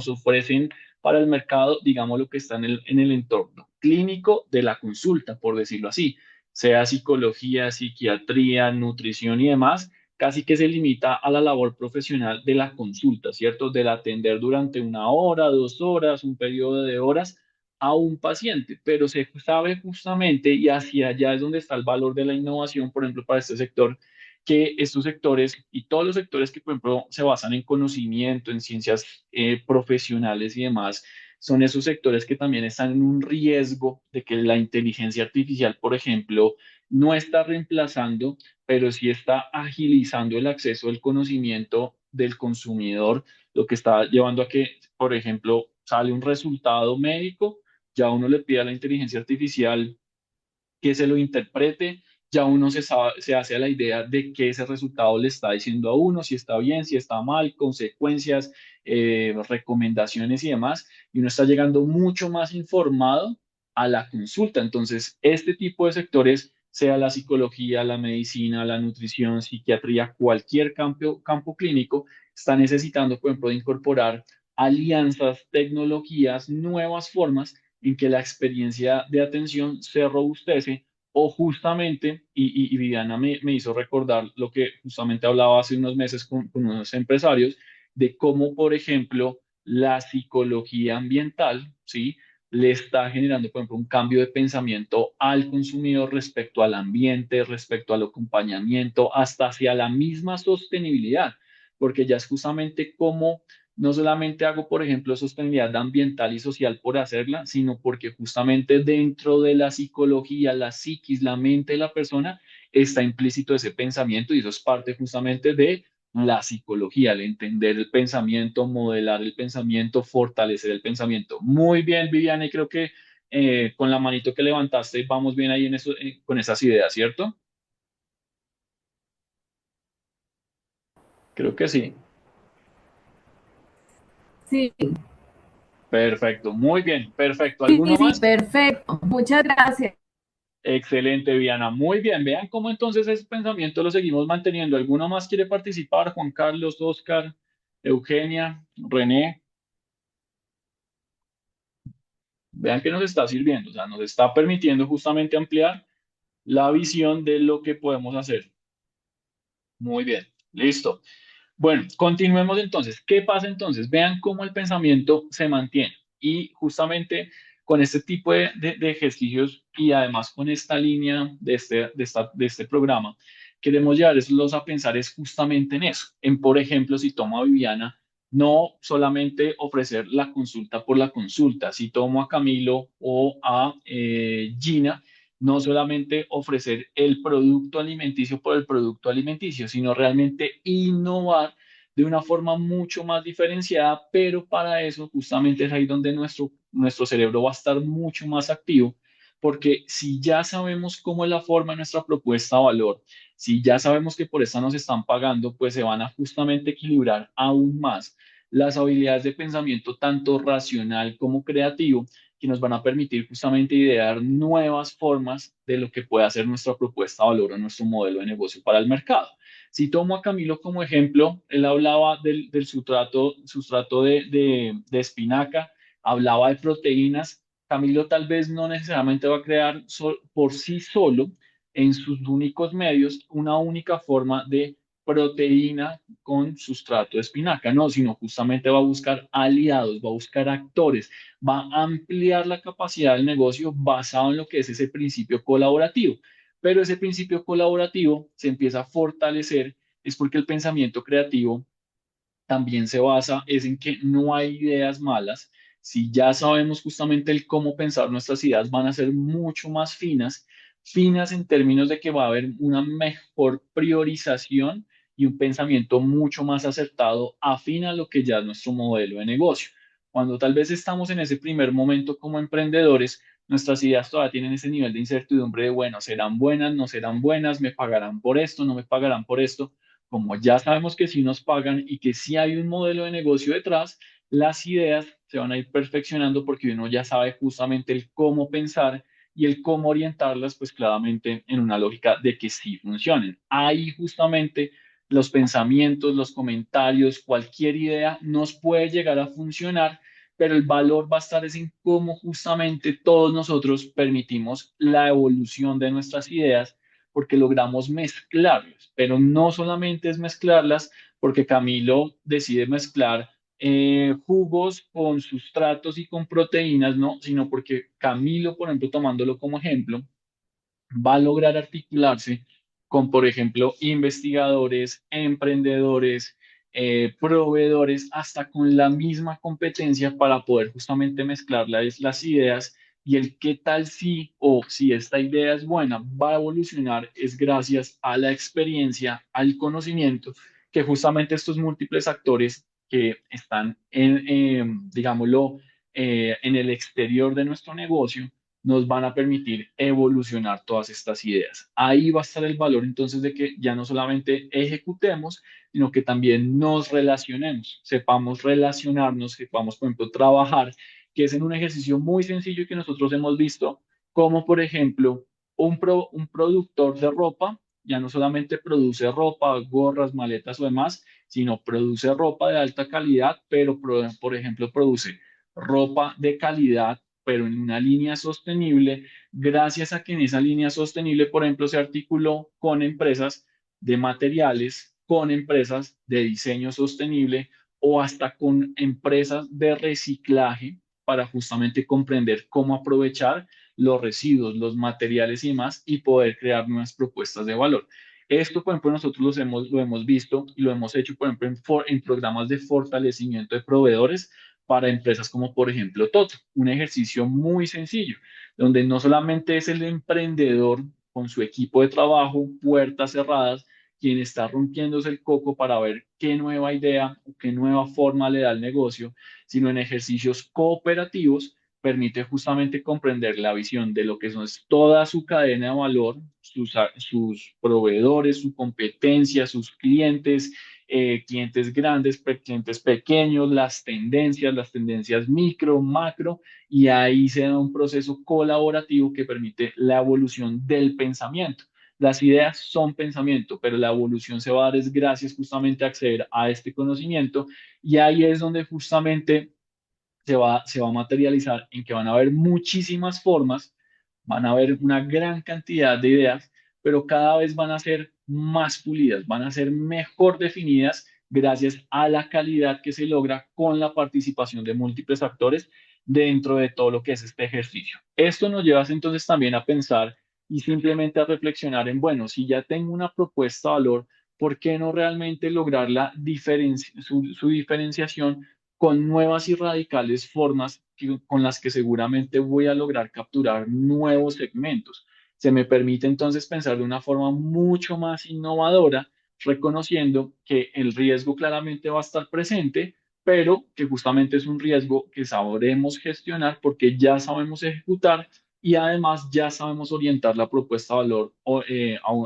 ofrecen para el mercado, digamos lo que está en el entorno clínico de la consulta, por decirlo así, sea psicología, psiquiatría, nutrición y demás, casi que se limita a la labor profesional de la consulta, ¿cierto? Del atender durante una hora, 2 horas, un periodo de horas a un paciente, pero se sabe justamente, y hacia allá es donde está el valor de la innovación, por ejemplo, para este sector, que estos sectores y todos los sectores que, por ejemplo, se basan en conocimiento, en ciencias profesionales y demás, son esos sectores que también están en un riesgo de que la inteligencia artificial, por ejemplo, no está reemplazando, pero sí está agilizando el acceso al conocimiento del consumidor, lo que está llevando a que, por ejemplo, sale un resultado médico, ya uno le pide a la inteligencia artificial que se lo interprete, ya uno se hace a la idea de qué ese resultado le está diciendo a uno, si está bien, si está mal, consecuencias, recomendaciones y demás, y uno está llegando mucho más informado a la consulta. Entonces, este tipo de sectores, sea la psicología, la medicina, la nutrición, psiquiatría, cualquier campo clínico, está necesitando, por ejemplo, de incorporar alianzas, tecnologías, nuevas formas en que la experiencia de atención se robustece o justamente, y Viviana me hizo recordar lo que justamente hablaba hace unos meses con unos empresarios, de cómo, por ejemplo, la psicología ambiental, ¿sí? Le está generando, por ejemplo, un cambio de pensamiento al consumidor respecto al ambiente, respecto al acompañamiento, hasta hacia la misma sostenibilidad, porque ya es justamente cómo no solamente hago, por ejemplo, sostenibilidad ambiental y social por hacerla, sino porque justamente dentro de la psicología, la psiquis, la mente de la persona, está implícito ese pensamiento y eso es parte justamente de la psicología, el entender el pensamiento, modelar el pensamiento, fortalecer el pensamiento. Muy bien, Viviana, y creo que con la manito que levantaste vamos bien ahí en eso, con esas ideas, ¿cierto? Creo que sí. Sí, Perfecto, muy bien, perfecto. sí, ¿Alguno sí, más? perfecto. Muchas gracias. Excelente, Viana. Muy bien. Vean cómo entonces ese pensamiento lo seguimos manteniendo. ¿Alguno más quiere participar? Juan Carlos, Oscar, Eugenia, René. Vean que nos está sirviendo, o sea, nos está permitiendo justamente ampliar la visión de lo que podemos hacer. Muy bien, listo. Bueno, continuemos entonces. ¿Qué pasa entonces? Vean cómo el pensamiento se mantiene y justamente con este tipo de ejercicios y además con esta línea de este programa, queremos llevarlos a pensar es justamente en eso. En, por ejemplo, si tomo a Viviana, no solamente ofrecer la consulta por la consulta. Si tomo a Camilo o a Gina, no solamente ofrecer el producto alimenticio por el producto alimenticio, sino realmente innovar de una forma mucho más diferenciada, pero para eso justamente es ahí donde nuestro cerebro va a estar mucho más activo, porque si ya sabemos cómo es la forma de nuestra propuesta de valor, si ya sabemos que por esta nos están pagando, pues se van a justamente equilibrar aún más las habilidades de pensamiento, tanto racional como creativo, que nos van a permitir justamente idear nuevas formas de lo que puede hacer nuestra propuesta de valor o nuestro modelo de negocio para el mercado. Si tomo a Camilo como ejemplo, él hablaba del sustrato de espinaca, hablaba de proteínas. Camilo tal vez no necesariamente va a crear por sí solo, en sus únicos medios, una única forma de proteína con sustrato de espinaca, no, sino justamente va a buscar aliados, va a buscar actores, va a ampliar la capacidad del negocio basado en lo que es ese principio colaborativo. Pero ese principio colaborativo se empieza a fortalecer, es porque el pensamiento creativo también se basa es en que no hay ideas malas. Si ya sabemos justamente el cómo pensar, nuestras ideas van a ser mucho más finas, finas en términos de que va a haber una mejor priorización y un pensamiento mucho más acertado, afín a lo que ya es nuestro modelo de negocio. Cuando tal vez estamos en ese primer momento como emprendedores, nuestras ideas todavía tienen ese nivel de incertidumbre de, bueno, serán buenas, no serán buenas, me pagarán por esto, no me pagarán por esto. Como ya sabemos que sí nos pagan y que sí hay un modelo de negocio detrás, las ideas se van a ir perfeccionando porque uno ya sabe justamente el cómo pensar y el cómo orientarlas, pues claramente en una lógica de que sí funcionen. Ahí justamente los pensamientos, los comentarios, cualquier idea nos puede llegar a funcionar, pero el valor va a estar es en cómo justamente todos nosotros permitimos la evolución de nuestras ideas porque logramos mezclarlos, pero no solamente es mezclarlas, porque Camilo decide mezclar jugos con sustratos y con proteínas, no, sino porque Camilo, por ejemplo, tomándolo como ejemplo, va a lograr articularse con, por ejemplo, investigadores, emprendedores, proveedores, hasta con la misma competencia para poder justamente mezclar las ideas y el qué tal si o si esta idea es buena, va a evolucionar, es gracias a la experiencia, al conocimiento que justamente estos múltiples actores que están digámoslo, en el exterior de nuestro negocio, nos van a permitir evolucionar todas estas ideas. Ahí va a estar el valor entonces de que ya no solamente ejecutemos, sino que también nos relacionemos, sepamos relacionarnos, sepamos, por ejemplo, trabajar, que es en un ejercicio muy sencillo que nosotros hemos visto, como por ejemplo un productor de ropa, ya no solamente produce ropa, gorras, maletas o demás, sino produce ropa de alta calidad, pero por ejemplo produce ropa de calidad pero en una línea sostenible, gracias a que en esa línea sostenible, por ejemplo, se articuló con empresas de materiales, con empresas de diseño sostenible o hasta con empresas de reciclaje para justamente comprender cómo aprovechar los residuos, los materiales y más y poder crear nuevas propuestas de valor. Esto, por ejemplo, nosotros lo hemos visto y lo hemos hecho, por ejemplo, en programas de fortalecimiento de proveedores para empresas como por ejemplo Toto, un ejercicio muy sencillo, donde no solamente es el emprendedor con su equipo de trabajo, puertas cerradas, quien está rompiéndose el coco para ver qué nueva idea o qué nueva forma le da al negocio, sino en ejercicios cooperativos permite justamente comprender la visión de lo que son toda su cadena de valor, sus proveedores, su competencia, sus clientes, clientes grandes, clientes pequeños, las tendencias micro, macro, y ahí se da un proceso colaborativo que permite la evolución del pensamiento. Las ideas son pensamiento, pero la evolución se va a dar es gracias justamente a acceder a este conocimiento y ahí es donde justamente se va a materializar en que van a haber muchísimas formas, van a haber una gran cantidad de ideas, pero cada vez van a ser más pulidas, van a ser mejor definidas gracias a la calidad que se logra con la participación de múltiples actores dentro de todo lo que es este ejercicio. Esto nos lleva entonces también a pensar y simplemente a reflexionar en, bueno, si ya tengo una propuesta de valor, ¿por qué no realmente lograr su diferenciación con nuevas y radicales formas con las que seguramente voy a lograr capturar nuevos segmentos? Se me permite entonces pensar de una forma mucho más innovadora, reconociendo que el riesgo claramente va a estar presente, pero que justamente es un riesgo que sabremos gestionar porque ya sabemos ejecutar y además ya sabemos orientar la propuesta de valor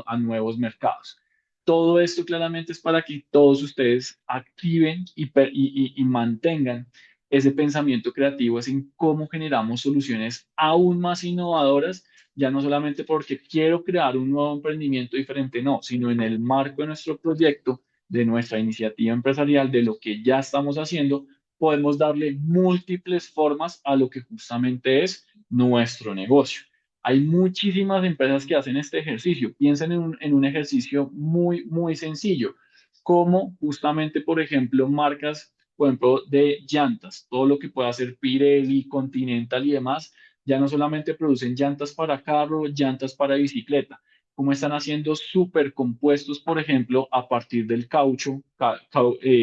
a nuevos mercados. Todo esto claramente es para que todos ustedes activen y mantengan ese pensamiento creativo, es en cómo generamos soluciones aún más innovadoras, ya no solamente porque quiero crear un nuevo emprendimiento diferente, no, sino en el marco de nuestro proyecto, de nuestra iniciativa empresarial, de lo que ya estamos haciendo, podemos darle múltiples formas a lo que justamente es nuestro negocio. Hay muchísimas empresas que hacen este ejercicio. Piensen en un ejercicio muy, muy sencillo, como justamente, por ejemplo, marcas, por ejemplo, de llantas, todo lo que pueda hacer Pirelli, Continental y demás, ya no solamente producen llantas para carro, llantas para bicicleta, como están haciendo supercompuestos, por ejemplo, a partir del caucho,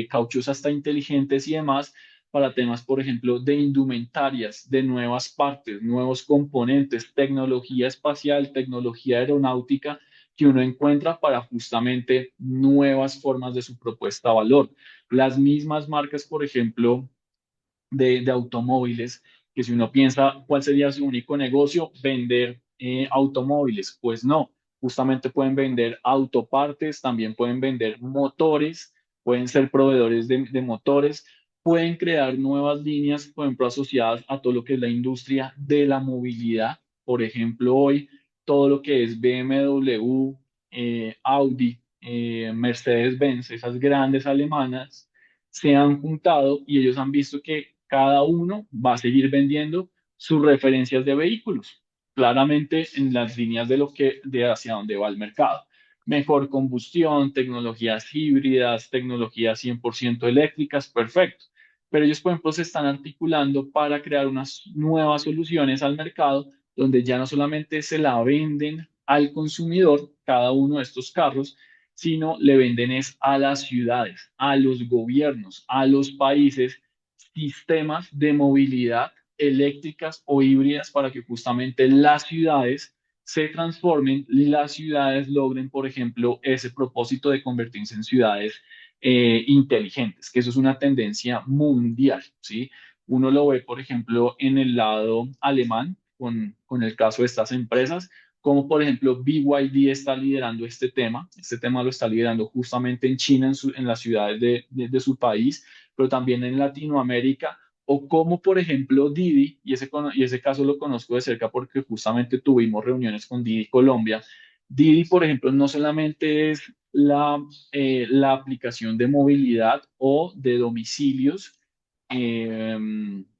cauchos hasta inteligentes y demás, para temas, por ejemplo, de indumentarias, de nuevas partes, nuevos componentes, tecnología espacial, tecnología aeronáutica que uno encuentra para justamente nuevas formas de su propuesta de valor. Las mismas marcas, por ejemplo, de automóviles, que si uno piensa cuál sería su único negocio, vender automóviles, pues no, justamente pueden vender autopartes, también pueden vender motores, pueden ser proveedores de motores, pueden crear nuevas líneas, por ejemplo, asociadas a todo lo que es la industria de la movilidad. Por ejemplo, hoy todo lo que es BMW, Audi, Mercedes-Benz, esas grandes alemanas, se han juntado y ellos han visto que cada uno va a seguir vendiendo sus referencias de vehículos, claramente en las líneas de hacia dónde va el mercado. Mejor combustión, tecnologías híbridas, tecnologías 100% eléctricas, perfecto. Pero ellos, por ejemplo, se están articulando para crear unas nuevas soluciones al mercado donde ya no solamente se la venden al consumidor cada uno de estos carros, sino le venden es a las ciudades, a los gobiernos, a los países, sistemas de movilidad eléctricas o híbridas para que justamente las ciudades se transformen, las ciudades logren, por ejemplo, ese propósito de convertirse en ciudades inteligentes, que eso es una tendencia mundial, ¿sí? Uno lo ve, por ejemplo, en el lado alemán, con el caso de estas empresas, como por ejemplo BYD está liderando este tema lo está liderando justamente en China, en las ciudades de su país, pero también en Latinoamérica, o como por ejemplo Didi, y ese caso lo conozco de cerca porque justamente tuvimos reuniones con Didi Colombia. Didi, por ejemplo, no solamente es la aplicación de movilidad o de domicilios, eh,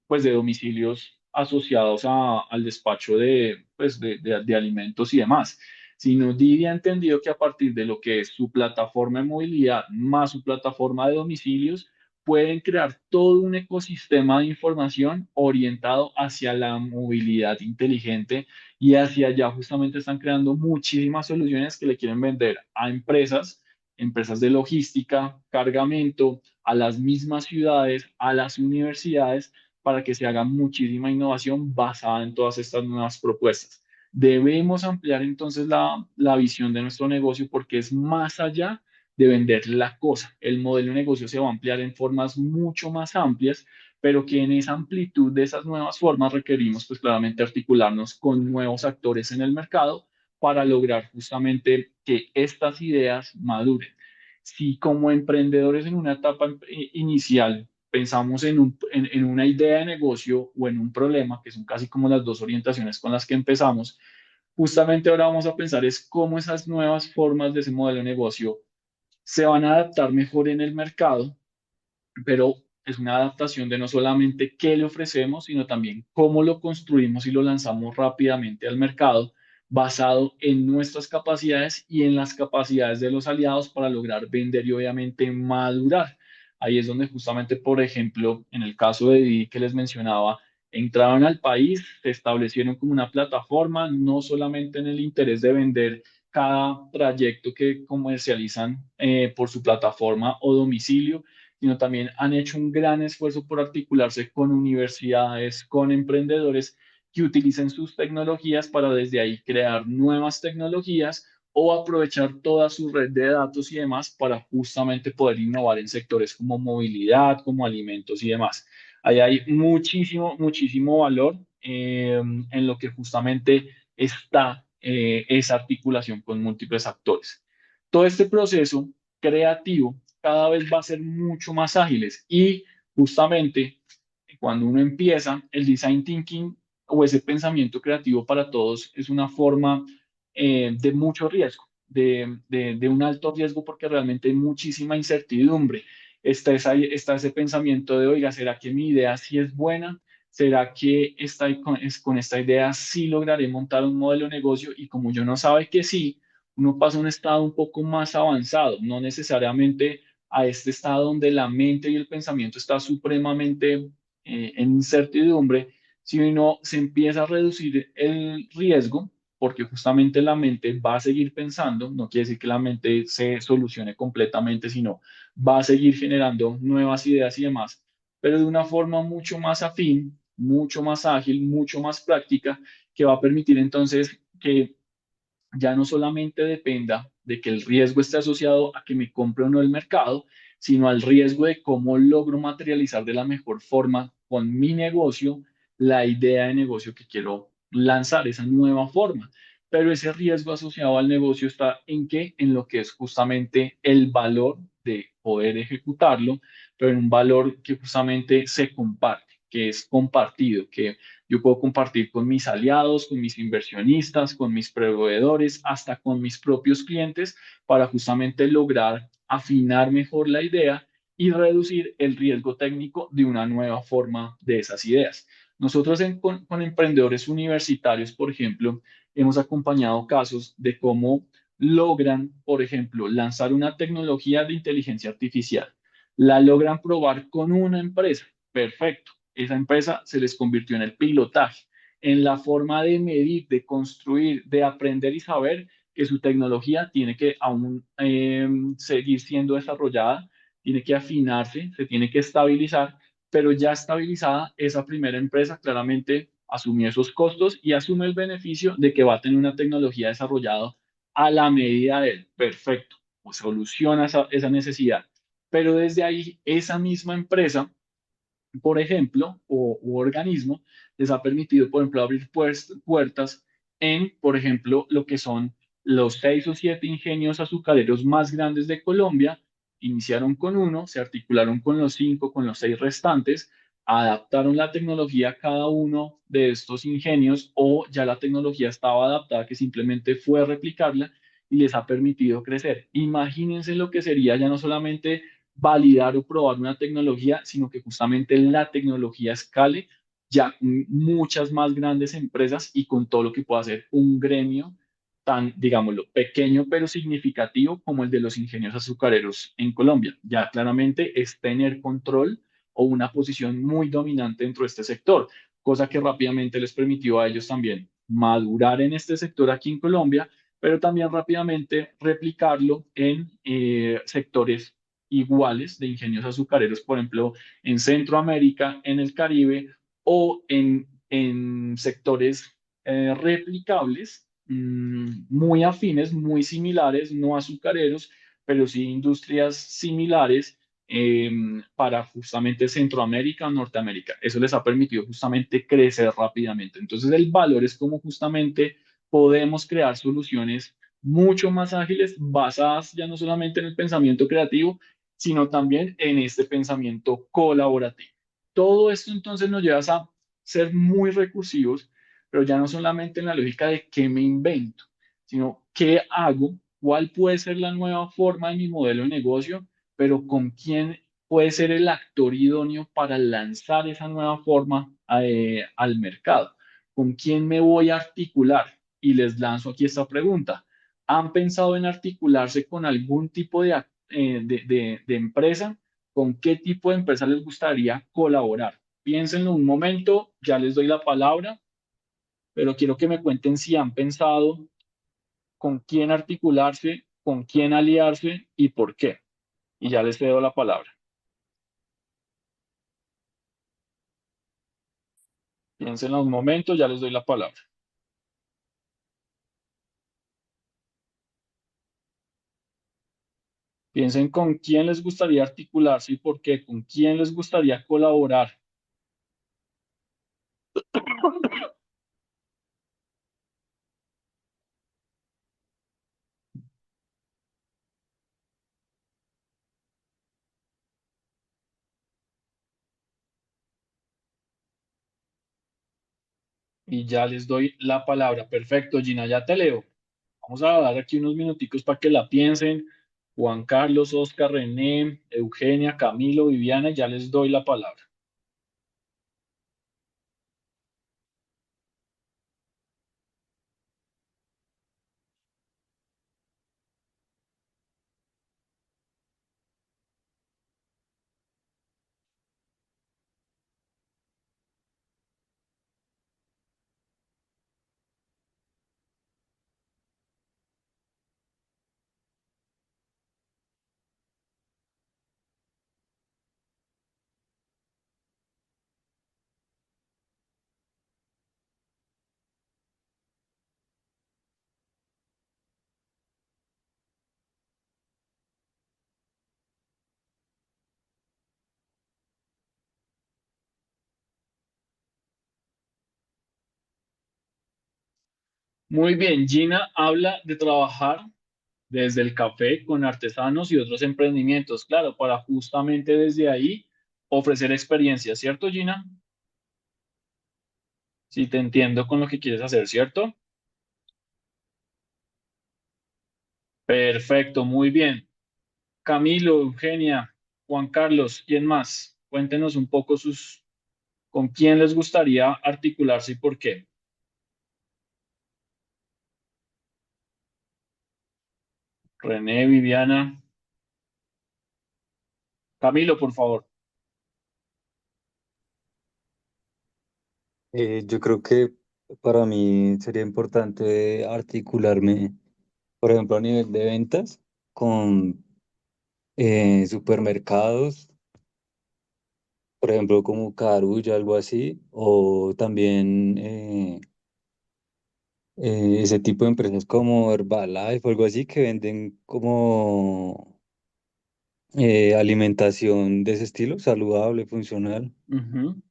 pues de domicilios asociados al despacho de alimentos y demás, sino Didi ha entendido que a partir de lo que es su plataforma de movilidad más su plataforma de domicilios, pueden crear todo un ecosistema de información orientado hacia la movilidad inteligente y hacia allá justamente están creando muchísimas soluciones que le quieren vender a empresas, empresas de logística, cargamento, a las mismas ciudades, a las universidades, para que se haga muchísima innovación basada en todas estas nuevas propuestas. Debemos ampliar entonces la visión de nuestro negocio porque es más allá de vender la cosa. El modelo de negocio se va a ampliar en formas mucho más amplias, pero que en esa amplitud de esas nuevas formas requerimos pues claramente articularnos con nuevos actores en el mercado para lograr justamente que estas ideas maduren. Si como emprendedores en una etapa inicial pensamos en una idea de negocio o en un problema, que son casi como las dos orientaciones con las que empezamos, justamente ahora vamos a pensar es cómo esas nuevas formas de ese modelo de negocio se van a adaptar mejor en el mercado, pero es una adaptación de no solamente qué le ofrecemos, sino también cómo lo construimos y lo lanzamos rápidamente al mercado, basado en nuestras capacidades y en las capacidades de los aliados para lograr vender y obviamente madurar. Ahí es donde justamente, por ejemplo, en el caso de Didi que les mencionaba, entraron al país, se establecieron como una plataforma, no solamente en el interés de vender cada trayecto que comercializan por su plataforma o domicilio, sino también han hecho un gran esfuerzo por articularse con universidades, con emprendedores que utilicen sus tecnologías para desde ahí crear nuevas tecnologías o aprovechar toda su red de datos y demás para justamente poder innovar en sectores como movilidad, como alimentos y demás. Ahí hay muchísimo, muchísimo valor en lo que justamente está esa articulación con múltiples actores. Todo este proceso creativo cada vez va a ser mucho más ágiles y justamente cuando uno empieza el design thinking o ese pensamiento creativo para todos es una forma de mucho riesgo, de un alto riesgo porque realmente hay muchísima incertidumbre. Está ese pensamiento de, oiga, ¿será que mi idea sí es buena? ¿Será que con esta idea sí lograré montar un modelo de negocio? Y como yo no sabe que sí, uno pasa a un estado un poco más avanzado, no necesariamente a este estado donde la mente y el pensamiento está supremamente en incertidumbre, sino se empieza a reducir el riesgo porque justamente la mente va a seguir pensando, no quiere decir que la mente se solucione completamente, sino va a seguir generando nuevas ideas y demás, pero de una forma mucho más afín, mucho más ágil, mucho más práctica, que va a permitir entonces que ya no solamente dependa de que el riesgo esté asociado a que me compre o no el mercado, sino al riesgo de cómo logro materializar de la mejor forma con mi negocio la idea de negocio que quiero lanzar, esa nueva forma. Pero ese riesgo asociado al negocio está en qué? En lo que es justamente el valor de poder ejecutarlo, pero en un valor que justamente se comparte, que es compartido, que yo puedo compartir con mis aliados, con mis inversionistas, con mis proveedores, hasta con mis propios clientes para justamente lograr afinar mejor la idea y reducir el riesgo técnico de una nueva forma de esas ideas. Nosotros con emprendedores universitarios, por ejemplo, hemos acompañado casos de cómo logran, por ejemplo, lanzar una tecnología de inteligencia artificial. La logran probar con una empresa. Perfecto, esa empresa se les convirtió en el pilotaje, en la forma de medir, de construir, de aprender y saber que su tecnología tiene que aún seguir siendo desarrollada, tiene que afinarse, se tiene que estabilizar, pero ya estabilizada, esa primera empresa claramente asumió esos costos y asume el beneficio de que va a tener una tecnología desarrollada a la medida de él. Perfecto, pues soluciona esa necesidad. Pero desde ahí, esa misma empresa por ejemplo, o u organismo, les ha permitido, por ejemplo, abrir puertas en, por ejemplo, lo que son los 6 o 7 ingenios azucareros más grandes de Colombia. Iniciaron con uno, se articularon con los 5, con los 6 restantes, adaptaron la tecnología a cada uno de estos ingenios o ya la tecnología estaba adaptada que simplemente fue replicarla y les ha permitido crecer. Imagínense lo que sería ya no solamente validar o probar una tecnología, sino que justamente la tecnología escale ya con muchas más grandes empresas y con todo lo que pueda hacer un gremio tan, digámoslo, pequeño pero significativo como el de los ingenios azucareros en Colombia. Ya claramente es tener control o una posición muy dominante dentro de este sector, cosa que rápidamente les permitió a ellos también madurar en este sector aquí en Colombia, pero también rápidamente replicarlo en sectores iguales de ingenios azucareros, por ejemplo, en Centroamérica, en el Caribe o en sectores replicables, muy afines, muy similares, no azucareros, pero sí industrias similares eh, para justamente Centroamérica o Norteamérica. Eso les ha permitido justamente crecer rápidamente. Entonces el valor es como justamente podemos crear soluciones mucho más ágiles basadas ya no solamente en el pensamiento creativo, sino también en este pensamiento colaborativo. Todo esto entonces nos lleva a ser muy recursivos, pero ya no solamente en la lógica de qué me invento, sino qué hago, cuál puede ser la nueva forma de mi modelo de negocio, pero con quién puede ser el actor idóneo para lanzar esa nueva forma al mercado, con quién me voy a articular. Y les lanzo aquí esta pregunta. ¿Han pensado en articularse con algún tipo de empresa? ¿Con qué tipo de empresa les gustaría colaborar? Piénsenlo un momento, ya les doy la palabra, pero quiero que me cuenten si han pensado con quién articularse, con quién aliarse y por qué. Y ya les cedo la palabra. Piénsenlo un momento, ya les doy la palabra. Piensen con quién les gustaría articularse y por qué, con quién les gustaría colaborar. Y ya les doy la palabra. Perfecto, Gina, ya te leo. Vamos a dar aquí unos minuticos para que la piensen. Juan Carlos, Oscar, René, Eugenia, Camilo, Viviana, ya les doy la palabra. Muy bien, Gina habla de trabajar desde el café con artesanos y otros emprendimientos, claro, para justamente desde ahí ofrecer experiencias, ¿cierto, Gina? Si te entiendo con lo que quieres hacer, ¿cierto? Perfecto, muy bien. Camilo, Eugenia, Juan Carlos, ¿quién más? Cuéntenos un poco con quién les gustaría articularse y por qué. René, Viviana, Camilo, por favor. Yo creo que para mí sería importante articularme, por ejemplo, a nivel de ventas con supermercados, por ejemplo, como Carulla, algo así, o también ese tipo de empresas como Herbalife o algo así que venden como alimentación de ese estilo, saludable, funcional, Ujú.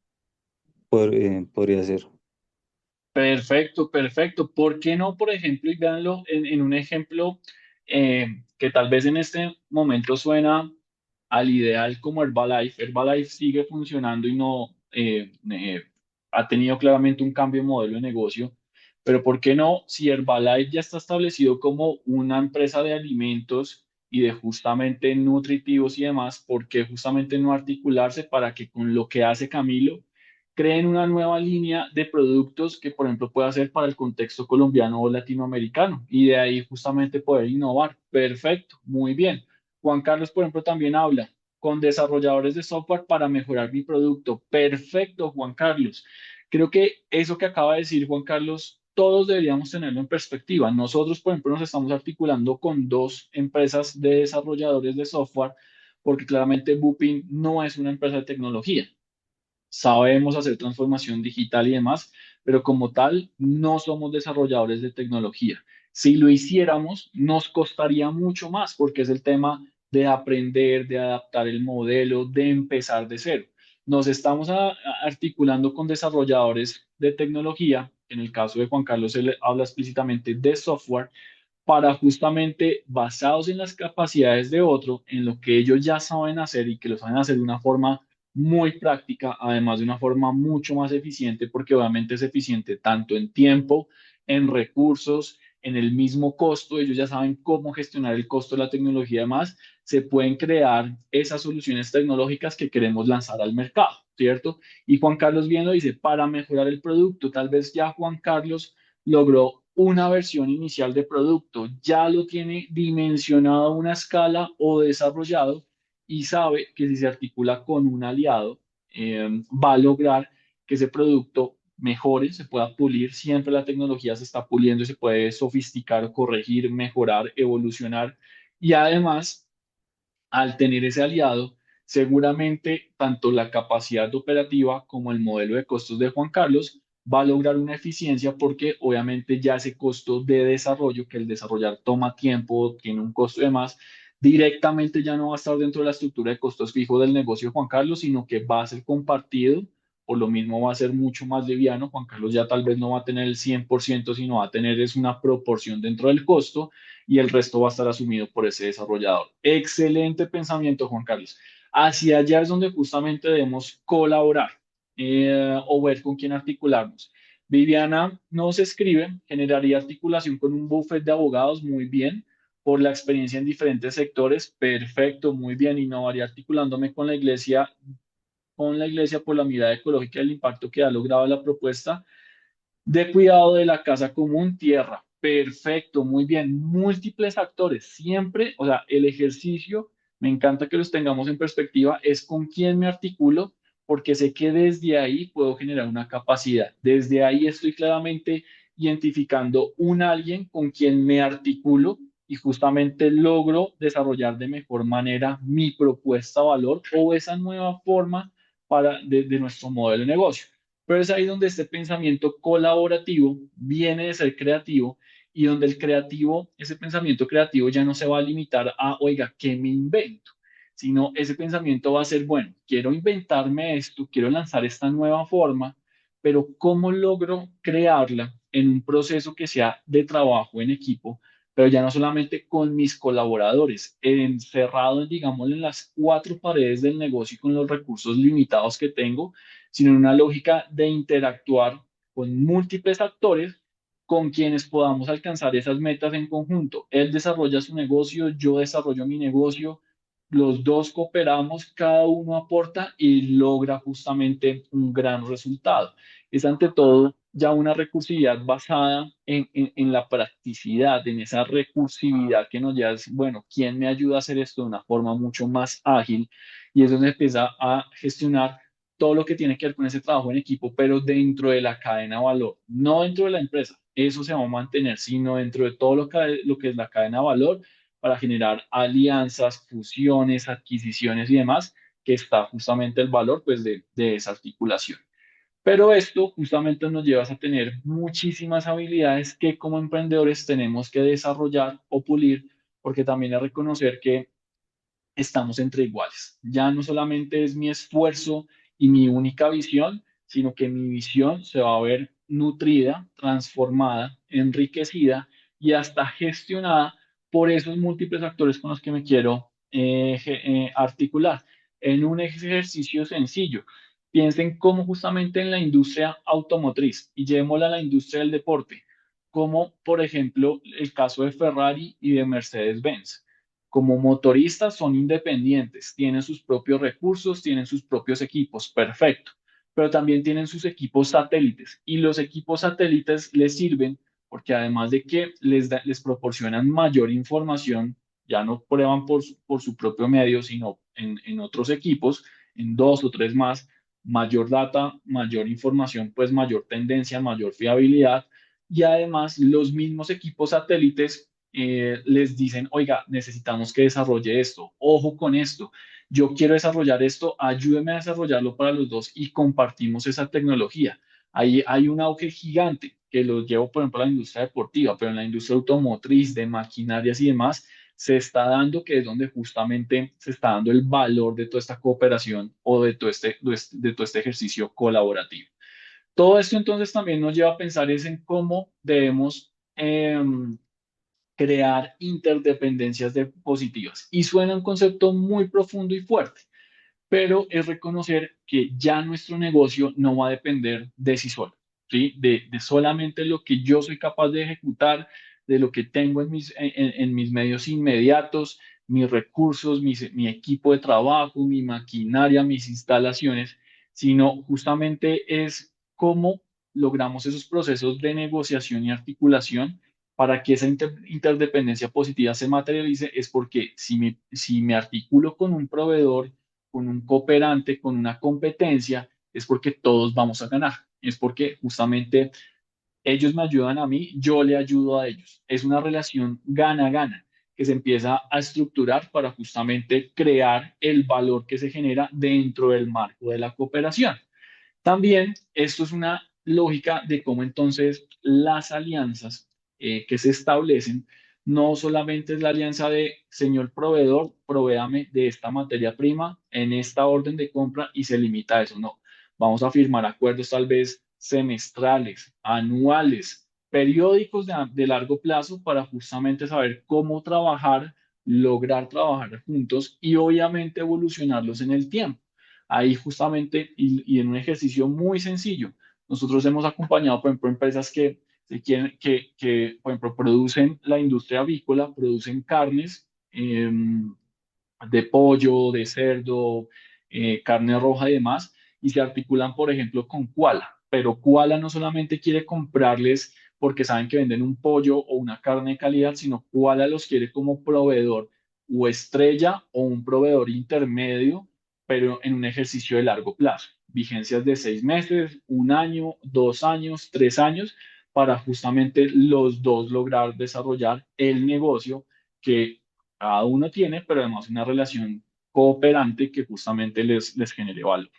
podría ser. Perfecto, perfecto. ¿Por qué no, por ejemplo, y véanlo en un ejemplo que tal vez en este momento suena al ideal como Herbalife? Herbalife sigue funcionando y no ha tenido claramente un cambio de modelo de negocio. Pero ¿por qué no? Si Herbalife ya está establecido como una empresa de alimentos y de justamente nutritivos y demás, ¿por qué justamente no articularse para que con lo que hace Camilo creen una nueva línea de productos que, por ejemplo, pueda ser para el contexto colombiano o latinoamericano y de ahí justamente poder innovar? Perfecto, muy bien. Juan Carlos, por ejemplo, también habla con desarrolladores de software para mejorar mi producto. Perfecto, Juan Carlos. Creo que eso que acaba de decir Juan Carlos, todos deberíamos tenerlo en perspectiva. Nosotros, por ejemplo, nos estamos articulando con dos empresas de desarrolladores de software porque claramente Bupin no es una empresa de tecnología. Sabemos hacer transformación digital y demás, pero como tal no somos desarrolladores de tecnología. Si lo hiciéramos, nos costaría mucho más porque es el tema de aprender, de adaptar el modelo, de empezar de cero. Nos estamos articulando con desarrolladores de tecnología. En el caso de Juan Carlos, él habla explícitamente de software para justamente basados en las capacidades de otro, en lo que ellos ya saben hacer y que lo saben hacer de una forma muy práctica, además de una forma mucho más eficiente, porque obviamente es eficiente tanto en tiempo, en recursos, en el mismo costo. Ellos ya saben cómo gestionar el costo de la tecnología. Además, se pueden crear esas soluciones tecnológicas que queremos lanzar al mercado, ¿cierto? Y Juan Carlos bien lo dice, para mejorar el producto. Tal vez ya Juan Carlos logró una versión inicial de producto, ya lo tiene dimensionado a una escala o desarrollado y sabe que si se articula con un aliado, va a lograr que ese producto mejore, se pueda pulir. Siempre la tecnología se está puliendo y se puede sofisticar, corregir, mejorar, evolucionar. Y además, al tener ese aliado, seguramente tanto la capacidad operativa como el modelo de costos de Juan Carlos va a lograr una eficiencia porque obviamente ya ese costo de desarrollo, que el desarrollar toma tiempo, tiene un costo de más, directamente ya no va a estar dentro de la estructura de costos fijos del negocio de Juan Carlos, sino que va a ser compartido. Por lo mismo va a ser mucho más liviano. Juan Carlos ya tal vez no va a tener el 100%, sino va a tener es una proporción dentro del costo y el resto va a estar asumido por ese desarrollador. Excelente pensamiento, Juan Carlos. Hacia allá es donde justamente debemos colaborar o ver con quién articularnos. Viviana no se escribe, generaría articulación con un buffet de abogados, muy bien, por la experiencia en diferentes sectores, perfecto, muy bien, innovaría articulándome con la iglesia por la mirada ecológica y el impacto que ha logrado la propuesta de cuidado de la casa común, tierra. Perfecto, muy bien. Múltiples actores. Siempre, o sea, el ejercicio, me encanta que los tengamos en perspectiva, es con quién me articulo, porque sé que desde ahí puedo generar una capacidad. Desde ahí estoy claramente identificando un alguien con quien me articulo y justamente logro desarrollar de mejor manera mi propuesta de valor o esa nueva forma de nuestro modelo de negocio. Pero es ahí donde este pensamiento colaborativo viene de ser creativo y donde el creativo, ese pensamiento creativo ya no se va a limitar a, oiga, ¿qué me invento? Sino ese pensamiento va a ser, bueno, quiero inventarme esto, quiero lanzar esta nueva forma, pero ¿cómo logro crearla en un proceso que sea de trabajo en equipo, pero ya no solamente con mis colaboradores, encerrado, digamos, en las cuatro paredes del negocio y con los recursos limitados que tengo, sino en una lógica de interactuar con múltiples actores con quienes podamos alcanzar esas metas en conjunto? Él desarrolla su negocio, yo desarrollo mi negocio, los dos cooperamos, cada uno aporta y logra justamente un gran resultado. Es ante todo ya una recursividad basada en la practicidad, en esa recursividad que nos lleva, bueno, ¿quién me ayuda a hacer esto de una forma mucho más ágil? Y es donde empieza a gestionar todo lo que tiene que ver con ese trabajo en equipo, pero dentro de la cadena de valor, no dentro de la empresa. Eso se va a mantener, sino dentro de todo lo que es la cadena de valor para generar alianzas, fusiones, adquisiciones y demás, que está justamente el valor pues de esa articulación. Pero esto justamente nos lleva a tener muchísimas habilidades que como emprendedores tenemos que desarrollar o pulir, porque también es reconocer que estamos entre iguales. Ya no solamente es mi esfuerzo y mi única visión, sino que mi visión se va a ver nutrida, transformada, enriquecida y hasta gestionada por esos múltiples actores con los que me quiero articular. En un ejercicio sencillo, piensen cómo justamente en la industria automotriz y llevémosla a la industria del deporte, como por ejemplo el caso de Ferrari y de Mercedes-Benz. Como motoristas son independientes, tienen sus propios recursos, tienen sus propios equipos, perfecto, pero también tienen sus equipos satélites y los equipos satélites les sirven porque además de que les proporcionan mayor información, ya no prueban por su propio medio, sino en otros equipos, en dos o tres más, mayor data, mayor información, pues mayor tendencia, mayor fiabilidad y además los mismos equipos satélites les dicen, oiga, necesitamos que desarrolle esto, ojo con esto, yo quiero desarrollar esto, ayúdeme a desarrollarlo para los dos y compartimos esa tecnología. Ahí hay un auge gigante que lo llevo, por ejemplo, a la industria deportiva, pero en la industria automotriz, de maquinarias y demás, se está dando que es donde justamente se está dando el valor de toda esta cooperación o de todo este ejercicio colaborativo. Todo esto entonces también nos lleva a pensar es en cómo debemos crear interdependencias positivas. Y suena un concepto muy profundo y fuerte, pero es reconocer que ya nuestro negocio no va a depender de sí solo, ¿sí? De solamente lo que yo soy capaz de ejecutar, de lo que tengo en mis medios inmediatos, mis recursos, mi equipo de trabajo, mi maquinaria, mis instalaciones, sino justamente es cómo logramos esos procesos de negociación y articulación para que esa interdependencia positiva se materialice, es porque si me articulo con un proveedor, con un cooperante, con una competencia, es porque todos vamos a ganar. Es porque justamente ellos me ayudan a mí, yo le ayudo a ellos. Es una relación gana-gana que se empieza a estructurar para justamente crear el valor que se genera dentro del marco de la cooperación. También esto es una lógica de cómo entonces las alianzas que se establecen no solamente es la alianza de señor proveedor, provéame de esta materia prima en esta orden de compra y se limita a eso, no. Vamos a firmar acuerdos tal vez semestrales, anuales, periódicos de largo plazo para justamente saber cómo trabajar, lograr trabajar juntos y obviamente evolucionarlos en el tiempo. Ahí justamente, y en un ejercicio muy sencillo, Nosotros hemos acompañado, por ejemplo, empresas que, por ejemplo, producen la industria avícola, producen carnes, de pollo, de cerdo, carne roja y demás, y se articulan, por ejemplo, con Koala. Pero Koala no solamente quiere comprarles porque saben que venden un pollo o una carne de calidad, sino Koala los quiere como proveedor o estrella o un proveedor intermedio, pero en un ejercicio de largo plazo. Vigencias de 6 meses, un año, 2 años, 3 años, para justamente los dos lograr desarrollar el negocio que cada uno tiene, pero además una relación cooperante que justamente les genere valor.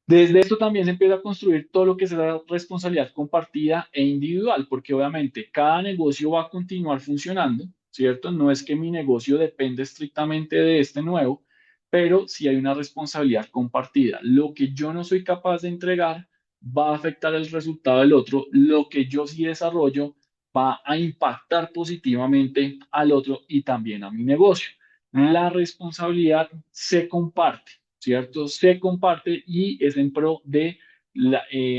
Desde esto también se empieza a construir todo lo que es la responsabilidad compartida e individual, porque obviamente cada negocio va a continuar funcionando, ¿cierto? No es que mi negocio depende estrictamente de este nuevo, pero sí hay una responsabilidad compartida. Lo que yo no soy capaz de entregar va a afectar el resultado del otro, lo que yo sí desarrollo va a impactar positivamente al otro y también a mi negocio. La responsabilidad se comparte. ¿Cierto? Se comparte y es en pro de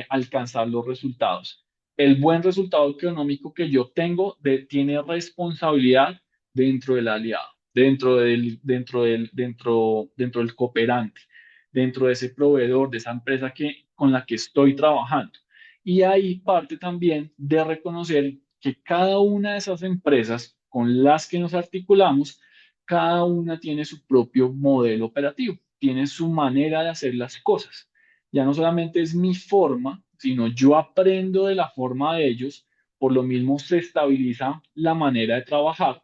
alcanzar los resultados. El buen resultado económico que yo tengo tiene responsabilidad dentro del aliado, dentro del cooperante, dentro de ese proveedor, de esa empresa con la que estoy trabajando. Y ahí parte también de reconocer que cada una de esas empresas con las que nos articulamos, cada una tiene su propio modelo operativo, tiene su manera de hacer las cosas. Ya no solamente es mi forma, sino yo aprendo de la forma de ellos, por lo mismo se estabiliza la manera de trabajar.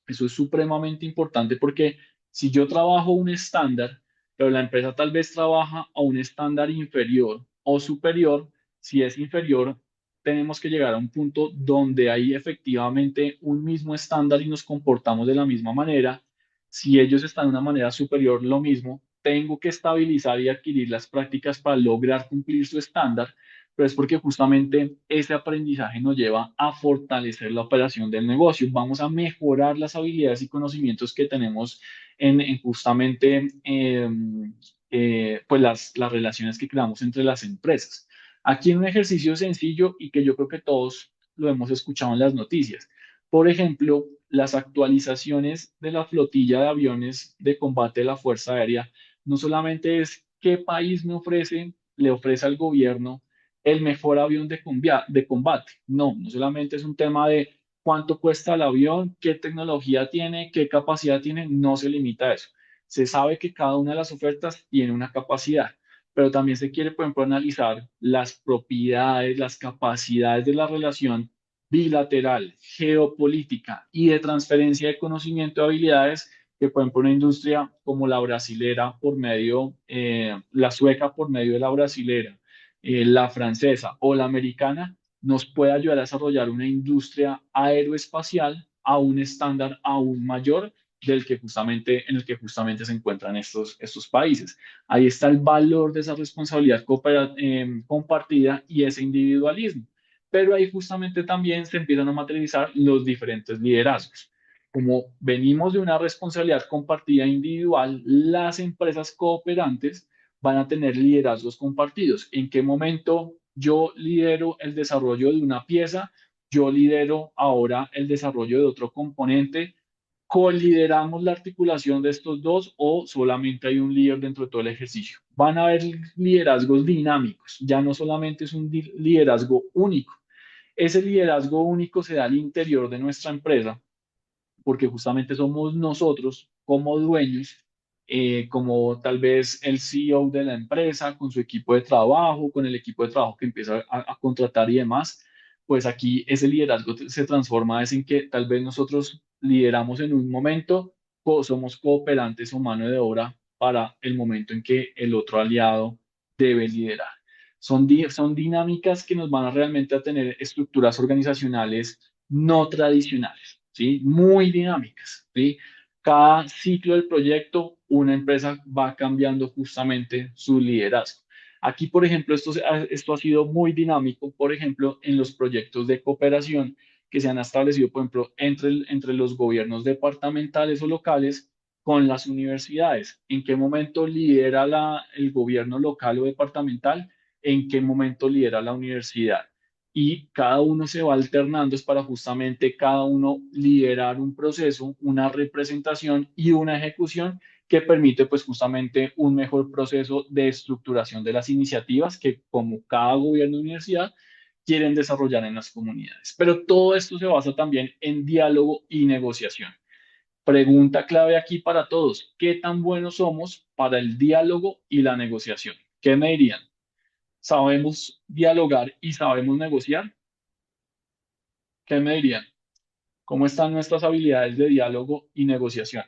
Eso es supremamente importante porque si yo trabajo un estándar, pero la empresa tal vez trabaja a un estándar inferior o superior, si es inferior, tenemos que llegar a un punto donde hay efectivamente un mismo estándar y nos comportamos de la misma manera. Si ellos están de una manera superior, lo mismo, tengo que estabilizar y adquirir las prácticas para lograr cumplir su estándar, pero es porque justamente ese aprendizaje nos lleva a fortalecer la operación del negocio. Vamos a mejorar las habilidades y conocimientos que tenemos en justamente pues las relaciones que creamos entre las empresas. Aquí en un ejercicio sencillo y que yo creo que todos lo hemos escuchado en las noticias. Por ejemplo, las actualizaciones de la flotilla de aviones de combate de la Fuerza Aérea no solamente es qué país le ofrece al gobierno el mejor avión de combate. No, no solamente es un tema de cuánto cuesta el avión, qué tecnología tiene, qué capacidad tiene, no se limita a eso. Se sabe que cada una de las ofertas tiene una capacidad, pero también se quiere, por ejemplo, analizar las propiedades, las capacidades de la relación bilateral, geopolítica y de transferencia de conocimiento y habilidades que, por ejemplo, una industria como la brasilera la sueca por medio de la brasilera, la francesa o la americana, nos puede ayudar a desarrollar una industria aeroespacial a un estándar aún mayor en el que justamente se encuentran estos países. Ahí está el valor de esa responsabilidad compartida y ese individualismo. Pero ahí justamente también se empiezan a materializar los diferentes liderazgos. Como venimos de una responsabilidad compartida individual, las empresas cooperantes van a tener liderazgos compartidos. ¿En qué momento yo lidero el desarrollo de una pieza? Yo lidero ahora el desarrollo de otro componente. ¿Colideramos la articulación de estos dos o solamente hay un líder dentro de todo el ejercicio? Van a haber liderazgos dinámicos, ya no solamente es un liderazgo único. Ese liderazgo único se da al interior de nuestra empresa porque justamente somos nosotros como dueños, como tal vez el CEO de la empresa, con su equipo de trabajo, con el equipo de trabajo que empieza a contratar y demás, pues aquí ese liderazgo se transforma es en que tal vez nosotros lideramos en un momento, somos cooperantes o mano de obra para el momento en que el otro aliado debe liderar. Son dinámicas que nos van a realmente a tener estructuras organizacionales no tradicionales. ¿Sí? Muy dinámicas, ¿sí? Cada ciclo del proyecto, una empresa va cambiando justamente su liderazgo. Aquí, por ejemplo, esto ha sido muy dinámico, por ejemplo, en los proyectos de cooperación que se han establecido, por ejemplo, entre los gobiernos departamentales o locales con las universidades. ¿En qué momento lidera el gobierno local o departamental? en qué momento lidera la universidad. Y cada uno se va alternando, es para justamente cada uno liderar un proceso, una representación y una ejecución que permite pues justamente un mejor proceso de estructuración de las iniciativas que como cada gobierno de universidad quieren desarrollar en las comunidades. Pero todo esto se basa también en diálogo y negociación. Pregunta clave aquí para todos: ¿qué tan buenos somos para el diálogo y la negociación? ¿Qué me dirían? ¿Sabemos dialogar y sabemos negociar? ¿Qué me dirían? ¿Cómo están nuestras habilidades de diálogo y negociación?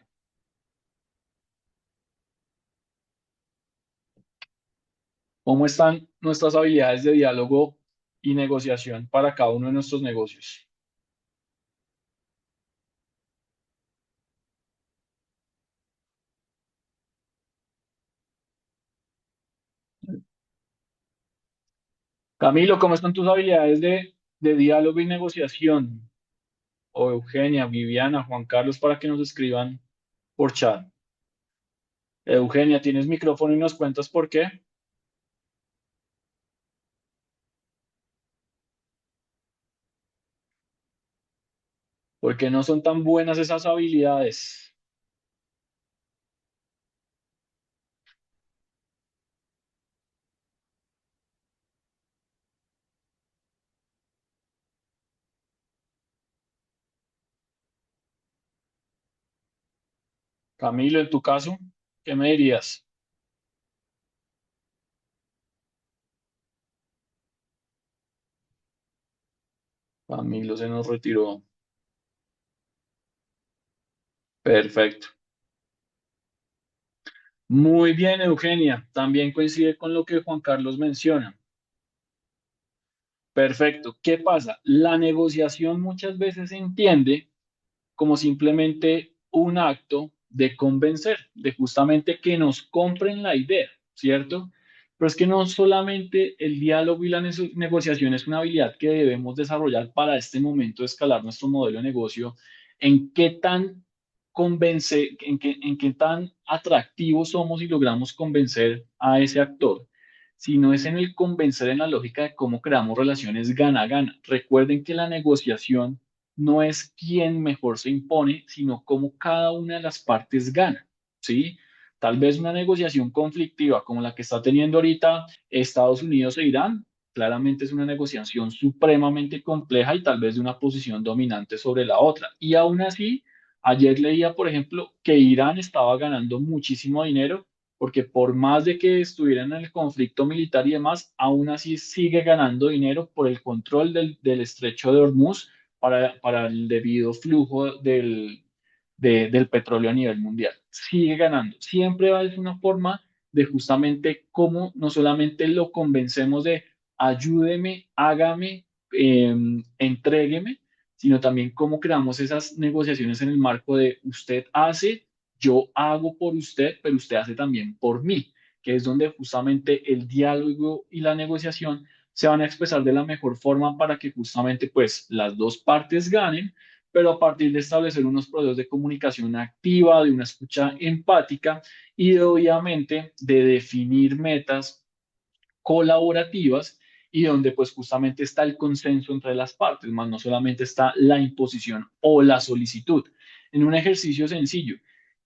¿Cómo están nuestras habilidades de diálogo y negociación para cada uno de nuestros negocios? Camilo, ¿cómo están tus habilidades de diálogo y negociación? O Eugenia, Viviana, Juan Carlos, para que nos escriban por chat. Eugenia, ¿tienes micrófono y nos cuentas por qué? ¿Por qué no son tan buenas esas habilidades? Camilo, en tu caso, ¿qué me dirías? Camilo se nos retiró. Perfecto. Muy bien, Eugenia. También coincide con lo que Juan Carlos menciona. Perfecto. ¿Qué pasa? La negociación muchas veces se entiende como simplemente un acto de convencer, de justamente que nos compren la idea, ¿cierto? Pero es que no solamente el diálogo y la negociación es una habilidad que debemos desarrollar para este momento de escalar nuestro modelo de negocio, en qué tan en qué tan atractivos somos y logramos convencer a ese actor, sino es en el convencer en la lógica de cómo creamos relaciones gana-gana. Recuerden que la negociación no es quién mejor se impone, sino cómo cada una de las partes gana, ¿sí? Tal vez una negociación conflictiva como la que está teniendo ahorita Estados Unidos e Irán, claramente es una negociación supremamente compleja y tal vez de una posición dominante sobre la otra. Y aún así, ayer leía, por ejemplo, que Irán estaba ganando muchísimo dinero porque por más de que estuvieran en el conflicto militar y demás, aún así sigue ganando dinero por el control del estrecho de Hormuz para el debido flujo del petróleo a nivel mundial. Sigue ganando. Siempre va a ser una forma de justamente cómo no solamente lo convencemos de ayúdeme, hágame, entrégueme, sino también cómo creamos esas negociaciones en el marco de usted hace, yo hago por usted, pero usted hace también por mí, que es donde justamente el diálogo y la negociación se van a expresar de la mejor forma para que justamente pues las dos partes ganen, pero a partir de establecer unos procesos de comunicación activa, de una escucha empática y de, obviamente de definir metas colaborativas y donde pues justamente está el consenso entre las partes, más no solamente está la imposición o la solicitud. En un ejercicio sencillo,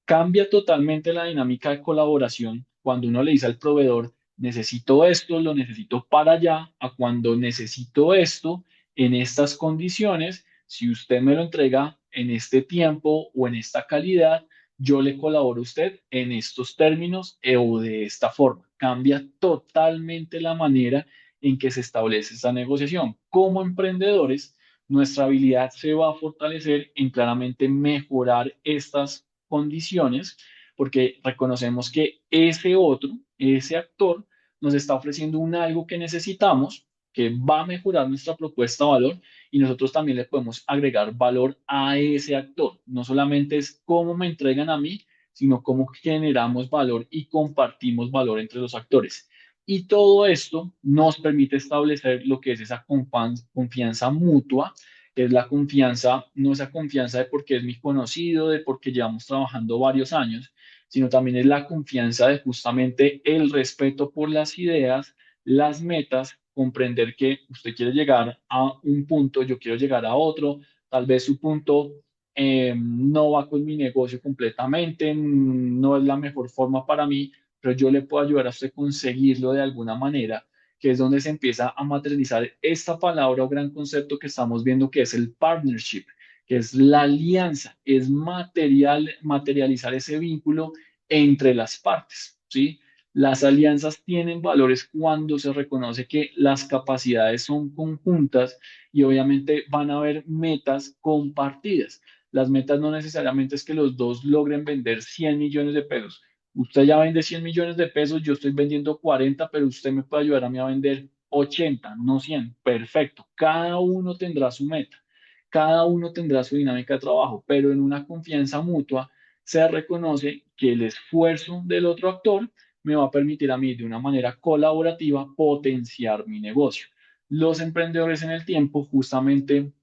cambia totalmente la dinámica de colaboración cuando uno le dice al proveedor, necesito esto, lo necesito para allá, a cuando necesito esto en estas condiciones, si usted me lo entrega en este tiempo o en esta calidad, yo le colaboro a usted en estos términos o de esta forma. Cambia totalmente la manera en que se establece esta negociación. Como emprendedores, nuestra habilidad se va a fortalecer en claramente mejorar estas condiciones, porque reconocemos que ese otro, ese actor, nos está ofreciendo un algo que necesitamos, que va a mejorar nuestra propuesta de valor y nosotros también le podemos agregar valor a ese actor. No solamente es cómo me entregan a mí, sino cómo generamos valor y compartimos valor entre los actores. Y todo esto nos permite establecer lo que es esa confianza mutua, que es la confianza, no esa confianza de porque es mi conocido, de porque llevamos trabajando varios años, sino también es la confianza de justamente el respeto por las ideas, las metas, comprender que usted quiere llegar a un punto, yo quiero llegar a otro, tal vez su punto no va con mi negocio completamente, no es la mejor forma para mí, pero yo le puedo ayudar a usted a conseguirlo de alguna manera, que es donde se empieza a materializar esta palabra o gran concepto que estamos viendo, que es el partnership, que es la alianza, es materializar ese vínculo entre las partes, ¿sí? Las alianzas tienen valores cuando se reconoce que las capacidades son conjuntas y obviamente van a haber metas compartidas. Las metas no necesariamente es que los dos logren vender 100 millones de pesos. Usted ya vende 100 millones de pesos, yo estoy vendiendo 40, pero usted me puede ayudar a mí a vender 80, no 100. Perfecto. Cada uno tendrá su meta, cada uno tendrá su dinámica de trabajo, pero en una confianza mutua se reconoce que el esfuerzo del otro actor me va a permitir a mí de una manera colaborativa potenciar mi negocio. Los emprendedores en el tiempo justamente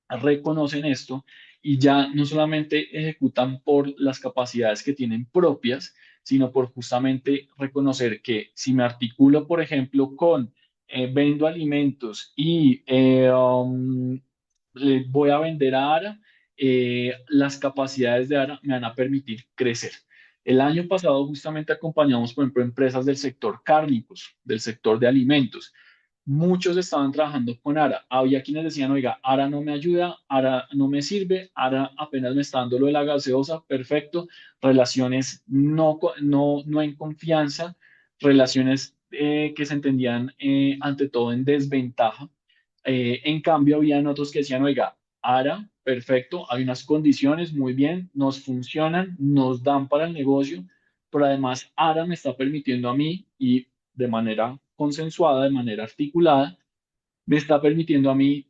reconocen esto y ya no solamente ejecutan por las capacidades que tienen propias, sino por justamente reconocer que si me articulo, por ejemplo, con vendo alimentos y le voy a vender a Ara, las capacidades de Ara me van a permitir crecer. El año pasado justamente acompañamos, por ejemplo, empresas del sector cárnicos, del sector de alimentos. Muchos estaban trabajando con ARA. Había quienes decían, oiga, ARA no me ayuda, ARA no me sirve, ARA apenas me está dando lo de la gaseosa, perfecto. Relaciones no en confianza, relaciones que se entendían ante todo en desventaja. En cambio, habían otros que decían, oiga, ARA, perfecto, hay unas condiciones muy bien, nos funcionan, nos dan para el negocio, pero además ARA me está permitiendo a mí y de manera consensuada, de manera articulada, me está permitiendo a mí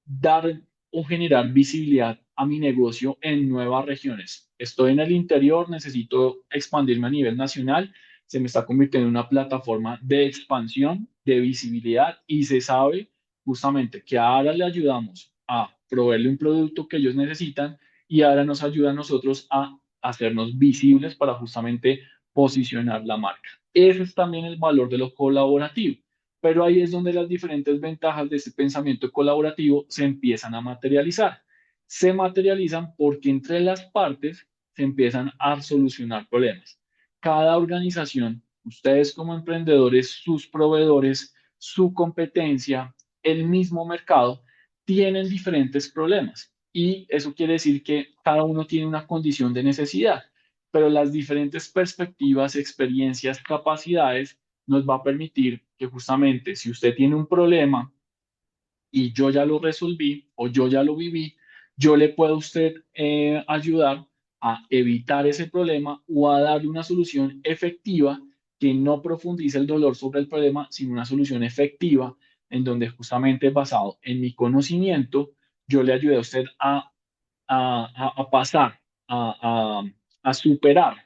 dar o generar visibilidad a mi negocio en nuevas regiones. Estoy en el interior, necesito expandirme a nivel nacional, se me está convirtiendo en una plataforma de expansión, de visibilidad y se sabe justamente que ahora le ayudamos a proveerle un producto que ellos necesitan y ahora nos ayuda a nosotros a hacernos visibles para justamente posicionar la marca. Ese es también el valor de lo colaborativo. Pero ahí es donde las diferentes ventajas de este pensamiento colaborativo se empiezan a materializar. Se materializan porque entre las partes se empiezan a solucionar problemas. Cada organización, ustedes como emprendedores, sus proveedores, su competencia, el mismo mercado, tienen diferentes problemas. Y eso quiere decir que cada uno tiene una condición de necesidad, pero las diferentes perspectivas, experiencias, capacidades nos va a permitir que justamente si usted tiene un problema y yo ya lo resolví o yo ya lo viví, yo le puedo a usted ayudar a evitar ese problema o a darle una solución efectiva que no profundice el dolor sobre el problema, sino una solución efectiva en donde justamente basado en mi conocimiento, yo le ayude a usted a pasar, a, a superar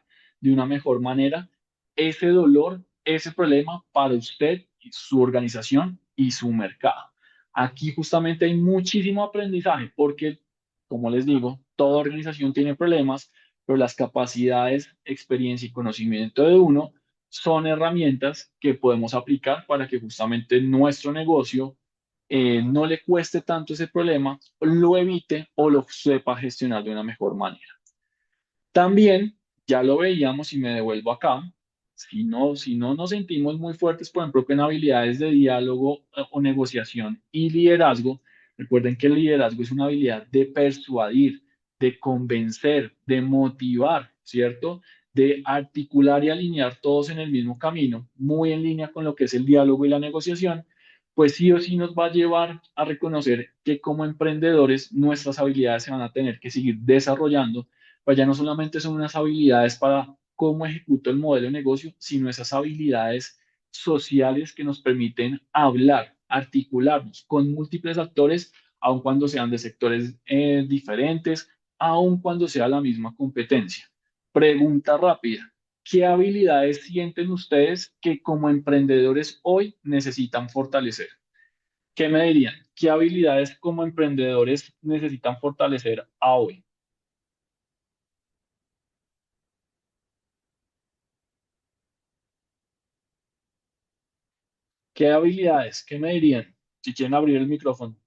de una mejor manera ese dolor, ese problema para usted, su organización y su mercado. Aquí justamente hay muchísimo aprendizaje porque, como les digo, toda organización tiene problemas, pero las capacidades, experiencia y conocimiento de uno son herramientas que podemos aplicar para que justamente nuestro negocio no le cueste tanto ese problema, lo evite o lo sepa gestionar de una mejor manera. También, ya lo veíamos y me devuelvo acá, si no nos sentimos muy fuertes, por ejemplo, en habilidades de diálogo o negociación y liderazgo, recuerden que el liderazgo es una habilidad de persuadir, de convencer, de motivar, ¿cierto? De articular y alinear todos en el mismo camino, muy en línea con lo que es el diálogo y la negociación, pues sí o sí nos va a llevar a reconocer que como emprendedores nuestras habilidades se van a tener que seguir desarrollando, pues ya no solamente son unas habilidades para cómo ejecuto el modelo de negocio, sino esas habilidades sociales que nos permiten hablar, articularnos con múltiples actores, aun cuando sean de sectores diferentes, aun cuando sea la misma competencia. Pregunta rápida. ¿Qué habilidades sienten ustedes que como emprendedores hoy necesitan fortalecer? ¿Qué me dirían? ¿Qué habilidades como emprendedores necesitan fortalecer a hoy? ¿Qué habilidades? ¿Qué me dirían? Si quieren abrir el micrófono.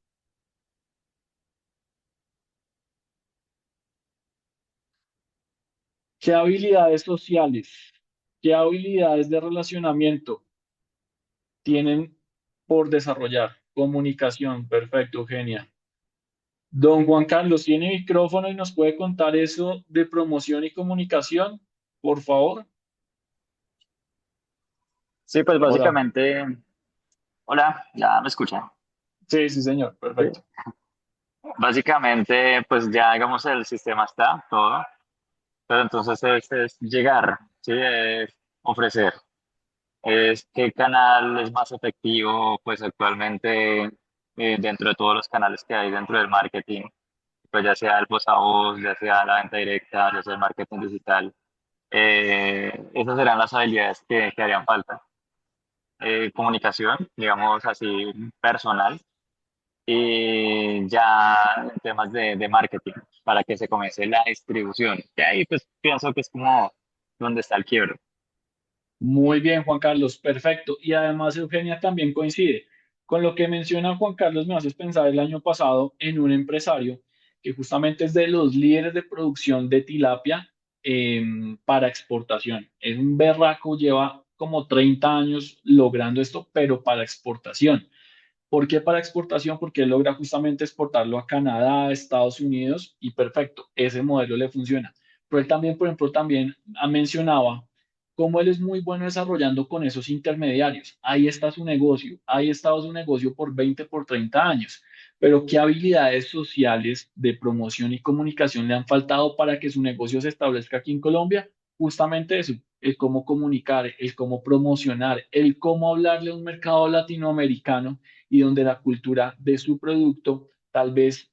¿Qué habilidades sociales? ¿Qué habilidades de relacionamiento tienen por desarrollar? Comunicación, perfecto, genial. Don Juan Carlos, ¿tiene micrófono y nos puede contar eso de promoción y comunicación? Por favor. Sí, pues Hola. básicamente, hola, ya me escuchan. Sí, sí, señor, Sí. perfecto. Básicamente, pues ya digamos el sistema está, todo, pero entonces es llegar, ¿sí? Es ofrecer. Es qué canal es más efectivo, pues actualmente dentro de todos los canales que hay dentro del marketing, pues ya sea el voz a voz, ya sea la venta directa, ya sea el marketing digital. Esas serán las habilidades que harían falta. Comunicación, digamos así, personal y ya en temas de marketing para que se comience la distribución. Y ahí pues pienso que es como donde está el quiebre. Muy bien, Juan Carlos, perfecto. Y además, Eugenia también coincide. Con lo que menciona Juan Carlos, me haces pensar el año pasado en un empresario que justamente es de los líderes de producción de tilapia para exportación. Es un berraco, lleva como 30 años logrando esto, pero para exportación. ¿Por qué para exportación? Porque él logra justamente exportarlo a Canadá, a Estados Unidos y perfecto, ese modelo le funciona. Pero él también, por ejemplo, también mencionaba cómo él es muy bueno desarrollando con esos intermediarios. Ahí está su negocio, ahí está su negocio por 20, por 30 años. Pero ¿qué habilidades sociales de promoción y comunicación le han faltado para que su negocio se establezca aquí en Colombia? Justamente eso, el cómo comunicar, el cómo promocionar, el cómo hablarle a un mercado latinoamericano y donde la cultura de su producto tal vez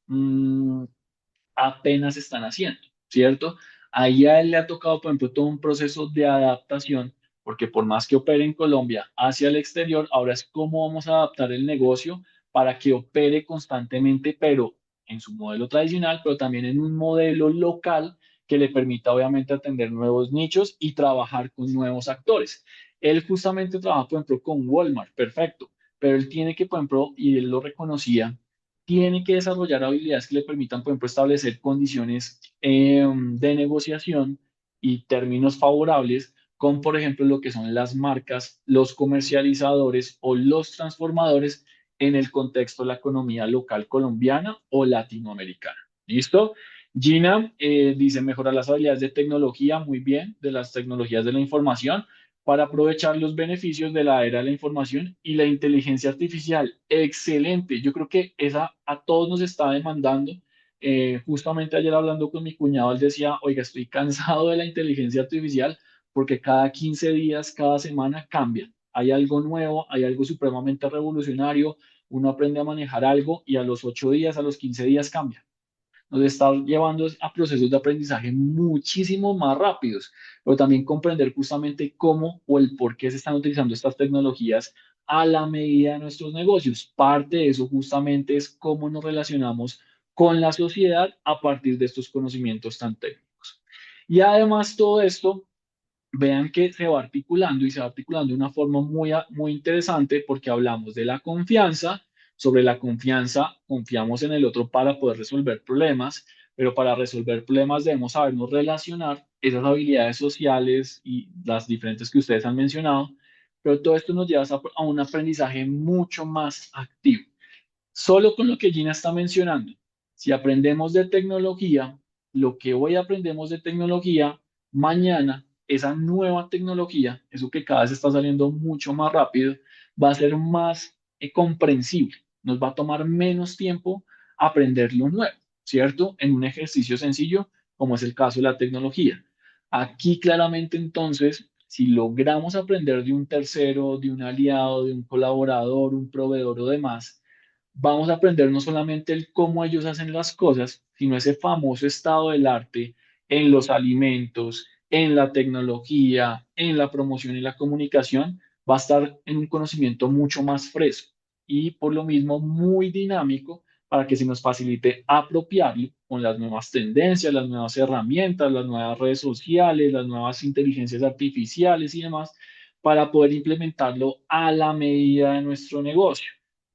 apenas están haciendo, ¿cierto? Ahí a él le ha tocado, por ejemplo, todo un proceso de adaptación, porque por más que opere en Colombia hacia el exterior, ahora es cómo vamos a adaptar el negocio para que opere constantemente, pero en su modelo tradicional, pero también en un modelo local que le permita obviamente atender nuevos nichos y trabajar con nuevos actores. Él justamente trabaja, por ejemplo, con Walmart, perfecto, pero él tiene que, por ejemplo, y él lo reconocía, tiene que desarrollar habilidades que le permitan, por ejemplo, establecer condiciones de negociación y términos favorables con, por ejemplo, lo que son las marcas, los comercializadores o los transformadores en el contexto de la economía local colombiana o latinoamericana. ¿Listo? Gina dice mejorar las habilidades de tecnología, muy bien, de las tecnologías de la información para aprovechar los beneficios de la era de la información y la inteligencia artificial. Excelente. Yo creo que esa a todos nos está demandando. Justamente ayer hablando con mi cuñado, él decía, oiga, estoy cansado de la inteligencia artificial porque cada 15 días, cada semana cambia. Hay algo nuevo, hay algo supremamente revolucionario. Uno aprende a manejar algo y a los 8 días, a los 15 días cambia. Nos está llevando a procesos de aprendizaje muchísimo más rápidos, pero también comprender justamente cómo o el por qué se están utilizando estas tecnologías a la medida de nuestros negocios. Parte de eso justamente es cómo nos relacionamos con la sociedad a partir de estos conocimientos tan técnicos. Y además todo esto vean que se va articulando y se va articulando de una forma muy interesante porque hablamos de la confianza. Sobre la confianza, confiamos en el otro para poder resolver problemas, pero para resolver problemas debemos sabernos relacionar esas habilidades sociales y las diferentes que ustedes han mencionado, pero todo esto nos lleva a un aprendizaje mucho más activo. Solo con lo que Gina está mencionando, si aprendemos de tecnología, lo que hoy aprendemos de tecnología, mañana esa nueva tecnología, eso que cada vez está saliendo mucho más rápido, va a ser más comprensible. Nos va a tomar menos tiempo aprender lo nuevo, ¿cierto? En un ejercicio sencillo, como es el caso de la tecnología. Aquí claramente entonces, si logramos aprender de un tercero, de un aliado, de un colaborador, un proveedor o demás, vamos a aprender no solamente el cómo ellos hacen las cosas, sino ese famoso estado del arte en los alimentos, en la tecnología, en la promoción y la comunicación, va a estar en un conocimiento mucho más fresco y por lo mismo muy dinámico para que se nos facilite apropiarlo con las nuevas tendencias, las nuevas herramientas, las nuevas redes sociales, las nuevas inteligencias artificiales y demás, para poder implementarlo a la medida de nuestro negocio.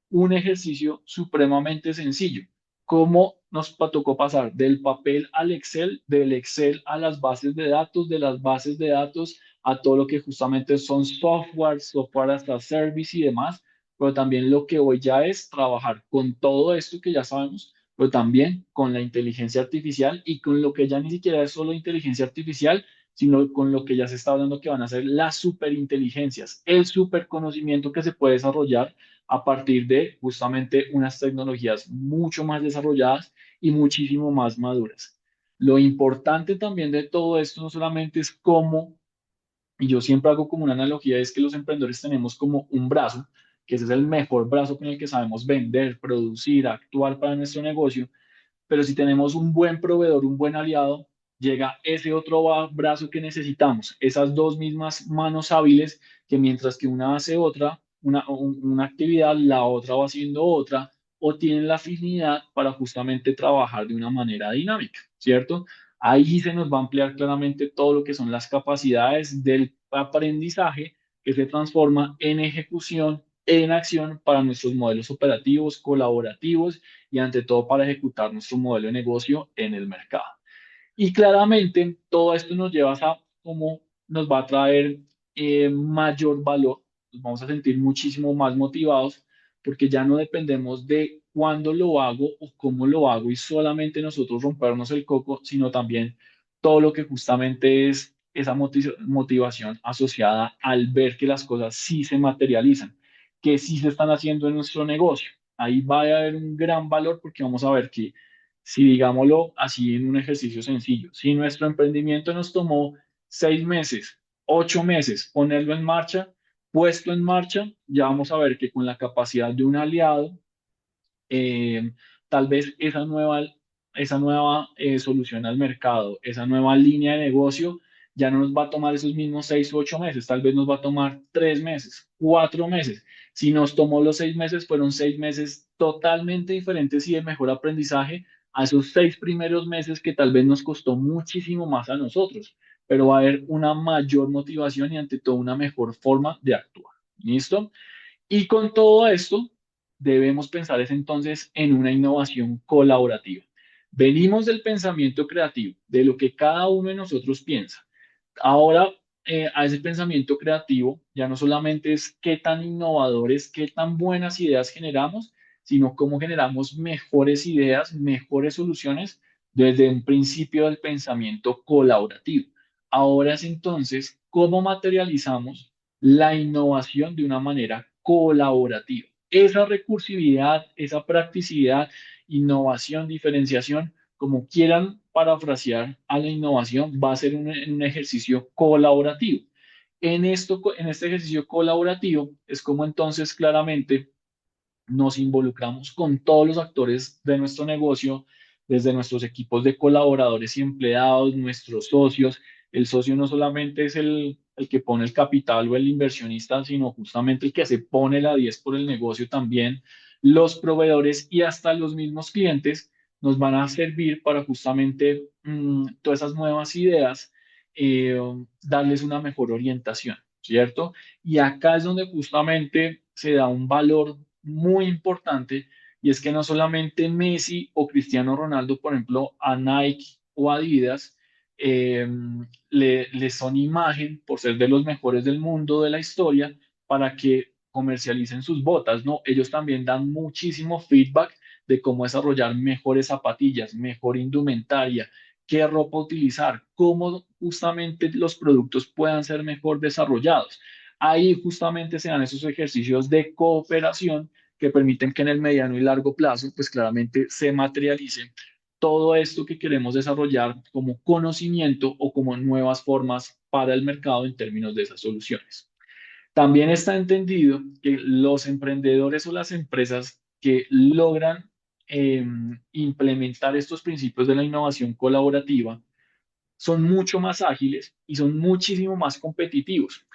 Un ejercicio supremamente sencillo. ¿Cómo nos tocó pasar del papel al Excel, del Excel a las bases de datos, de las bases de datos a todo lo que justamente son software, software as a service y demás? Pero también lo que hoy ya es trabajar con todo esto que ya sabemos, pero también con la inteligencia artificial y con lo que ya ni siquiera es solo inteligencia artificial, sino con lo que ya se está hablando que van a ser las superinteligencias, el superconocimiento que se puede desarrollar a partir de justamente unas tecnologías mucho más desarrolladas y muchísimo más maduras. Lo importante también de todo esto no solamente es cómo, y yo siempre hago como una analogía, es que los emprendedores tenemos como un brazo, que ese es el mejor brazo con el que sabemos vender, producir, actuar para nuestro negocio, pero si tenemos un buen proveedor, un buen aliado, llega ese otro brazo que necesitamos, esas dos mismas manos hábiles que mientras que una hace otra, una actividad, la otra va haciendo otra, o tienen la afinidad para justamente trabajar de una manera dinámica, ¿cierto? Ahí se nos va a ampliar claramente todo lo que son las capacidades del aprendizaje que se transforma en ejecución, en acción para nuestros modelos operativos, colaborativos y ante todo para ejecutar nuestro modelo de negocio en el mercado. Y claramente todo esto nos lleva a cómo nos va a traer mayor valor, nos vamos a sentir muchísimo más motivados porque ya no dependemos de cuándo lo hago o cómo lo hago y solamente nosotros rompernos el coco, sino también todo lo que justamente es esa motivación asociada al ver que las cosas sí se materializan, que sí se están haciendo en nuestro negocio. Ahí va a haber un gran valor porque vamos a ver que si digámoslo así en un ejercicio sencillo, si nuestro emprendimiento nos tomó 6 meses, 8 meses ponerlo en marcha, puesto en marcha, ya vamos a ver que con la capacidad de un aliado, eh, tal vez esa nueva solución al mercado, esa nueva línea de negocio, ya no nos va a tomar esos mismos 6 u 8 meses, tal vez nos va a tomar 3 meses, 4 meses. Si nos tomó los 6 meses, fueron 6 meses totalmente diferentes y de mejor aprendizaje a esos 6 primeros meses que tal vez nos costó muchísimo más a nosotros, pero va a haber una mayor motivación y ante todo una mejor forma de actuar. ¿Listo? Y con todo esto, debemos pensar es entonces en una innovación colaborativa. Venimos del pensamiento creativo, de lo que cada uno de nosotros piensa. Ahora, a ese pensamiento creativo ya no solamente es qué tan innovadores, qué tan buenas ideas generamos, sino cómo generamos mejores ideas, mejores soluciones desde un principio del pensamiento colaborativo. Ahora es entonces cómo materializamos la innovación de una manera colaborativa. Esa recursividad, esa practicidad, innovación, diferenciación, como quieran parafrasear a la innovación, va a ser un ejercicio colaborativo. En este ejercicio colaborativo es como entonces claramente nos involucramos con todos los actores de nuestro negocio, desde nuestros equipos de colaboradores y empleados, nuestros socios. El socio no solamente es el que pone el capital o el inversionista, sino justamente el que se pone la 10 por el negocio también. Los proveedores y hasta los mismos clientes nos van a servir para justamente todas esas nuevas ideas, darles una mejor orientación, ¿cierto? Y acá es donde justamente se da un valor muy importante y es que no solamente Messi o Cristiano Ronaldo, por ejemplo, a Nike o Adidas, eh, le son imagen por ser de los mejores del mundo de la historia para que comercialicen sus botas, ¿no? Ellos también dan muchísimo feedback de cómo desarrollar mejores zapatillas, mejor indumentaria, qué ropa utilizar, cómo justamente los productos puedan ser mejor desarrollados. Ahí justamente se dan esos ejercicios de cooperación que permiten que en el mediano y largo plazo, pues claramente se materialice todo esto que queremos desarrollar como conocimiento o como nuevas formas para el mercado en términos de esas soluciones. También está entendido que los emprendedores o las empresas que logran eh, implementar estos principios de la innovación colaborativa son mucho más ágiles y son muchísimo más competitivos.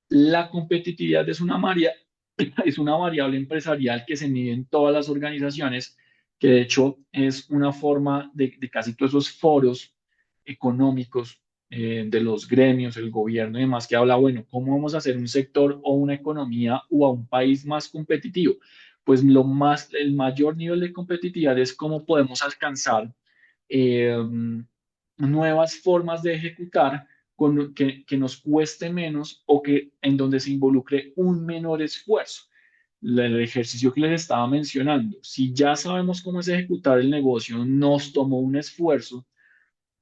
La competitividad es una variable empresarial que se mide en todas las organizaciones, que de hecho es una forma de casi todos esos foros económicos de los gremios, el gobierno y demás, que habla, bueno, ¿cómo vamos a hacer un sector o una economía o a un país más competitivo? Pues el mayor nivel de competitividad es cómo podemos alcanzar eh, nuevas formas de ejecutar que nos cueste menos o que en donde se involucre un menor esfuerzo. El ejercicio que les estaba mencionando, si ya sabemos cómo es ejecutar el negocio, nos tomó un esfuerzo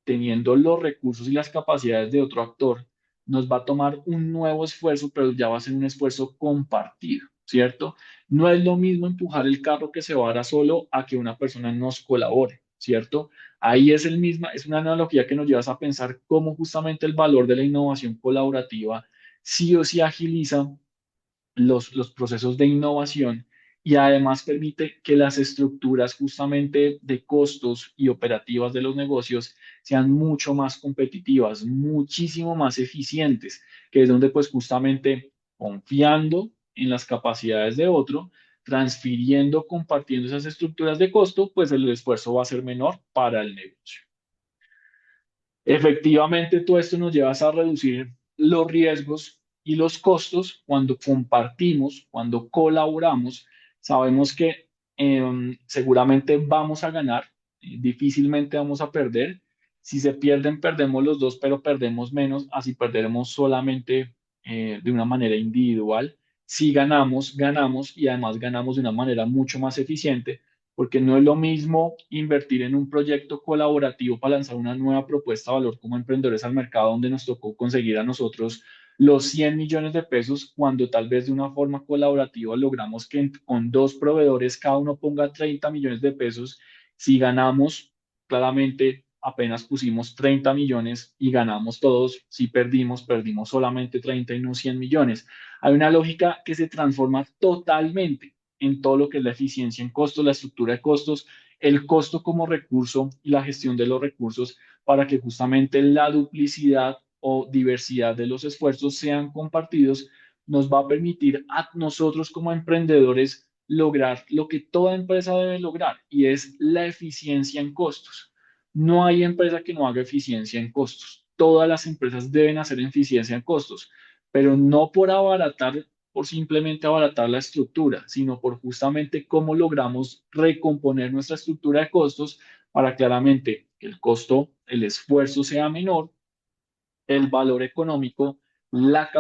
teniendo los recursos y las capacidades de otro actor, nos va a tomar un nuevo esfuerzo, pero ya va a ser un esfuerzo compartido, ¿cierto? No es lo mismo empujar el carro que se vara solo a que una persona nos colabore, ¿cierto? Ahí es una analogía que nos lleva a pensar cómo justamente el valor de la innovación colaborativa sí o sí agiliza los procesos de innovación y además permite que las estructuras justamente de costos y operativas de los negocios sean mucho más competitivas, muchísimo más eficientes, que es donde pues justamente confiando en las capacidades de otro, transfiriendo, compartiendo esas estructuras de costo, pues el esfuerzo va a ser menor para el negocio. Efectivamente, todo esto nos lleva a reducir los riesgos y los costos cuando compartimos, cuando colaboramos. Sabemos que seguramente vamos a ganar, difícilmente vamos a perder. Si se pierden, perdemos los dos, pero perdemos menos, así perderemos solamente de una manera individual. Si ganamos, ganamos y además ganamos de una manera mucho más eficiente porque no es lo mismo invertir en un proyecto colaborativo para lanzar una nueva propuesta de valor como emprendedores al mercado, donde nos tocó conseguir a nosotros los 100 millones de pesos, cuando tal vez de una forma colaborativa logramos que con dos proveedores cada uno ponga 30 millones de pesos. Si ganamos, claramente apenas pusimos 30 millones y ganamos todos. Si perdimos, perdimos solamente 30 y no 100 millones. Hay una lógica que se transforma totalmente en todo lo que es la eficiencia en costos, la estructura de costos, el costo como recurso y la gestión de los recursos para que justamente la duplicidad o diversidad de los esfuerzos sean compartidos, nos va a permitir a nosotros como emprendedores lograr lo que toda empresa debe lograr y es la eficiencia en costos. No hay empresa que no haga eficiencia en costos. Todas las empresas deben hacer eficiencia en costos, pero no por simplemente abaratar la estructura, sino por justamente cómo logramos recomponer nuestra estructura de costos para claramente que el costo, el esfuerzo sea menor, el valor económico, la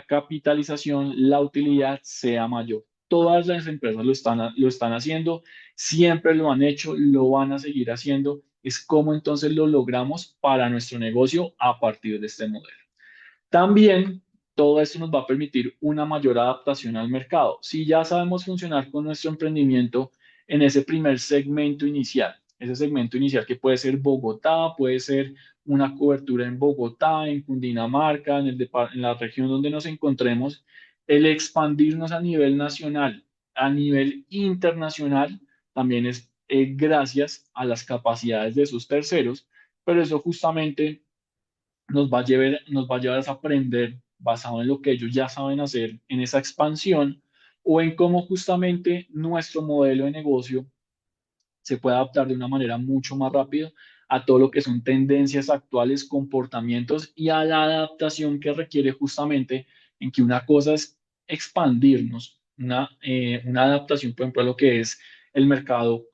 capitalización, la utilidad sea mayor. Todas las empresas lo están haciendo, siempre lo han hecho, lo van a seguir haciendo. Es cómo entonces lo logramos para nuestro negocio a partir de este modelo. También todo esto nos va a permitir una mayor adaptación al mercado. Si ya sabemos funcionar con nuestro emprendimiento en ese primer segmento inicial, ese segmento inicial que puede ser Bogotá, puede ser una cobertura en Bogotá, en Cundinamarca, en la región donde nos encontremos, el expandirnos a nivel nacional, a nivel internacional, también es gracias a las capacidades de esos terceros, pero eso justamente nos va a llevar a aprender basado en lo que ellos ya saben hacer en esa expansión o en cómo justamente nuestro modelo de negocio se puede adaptar de una manera mucho más rápida a todo lo que son tendencias actuales, comportamientos y a la adaptación que requiere justamente en que una cosa es expandirnos, una adaptación, por ejemplo, a lo que es el mercado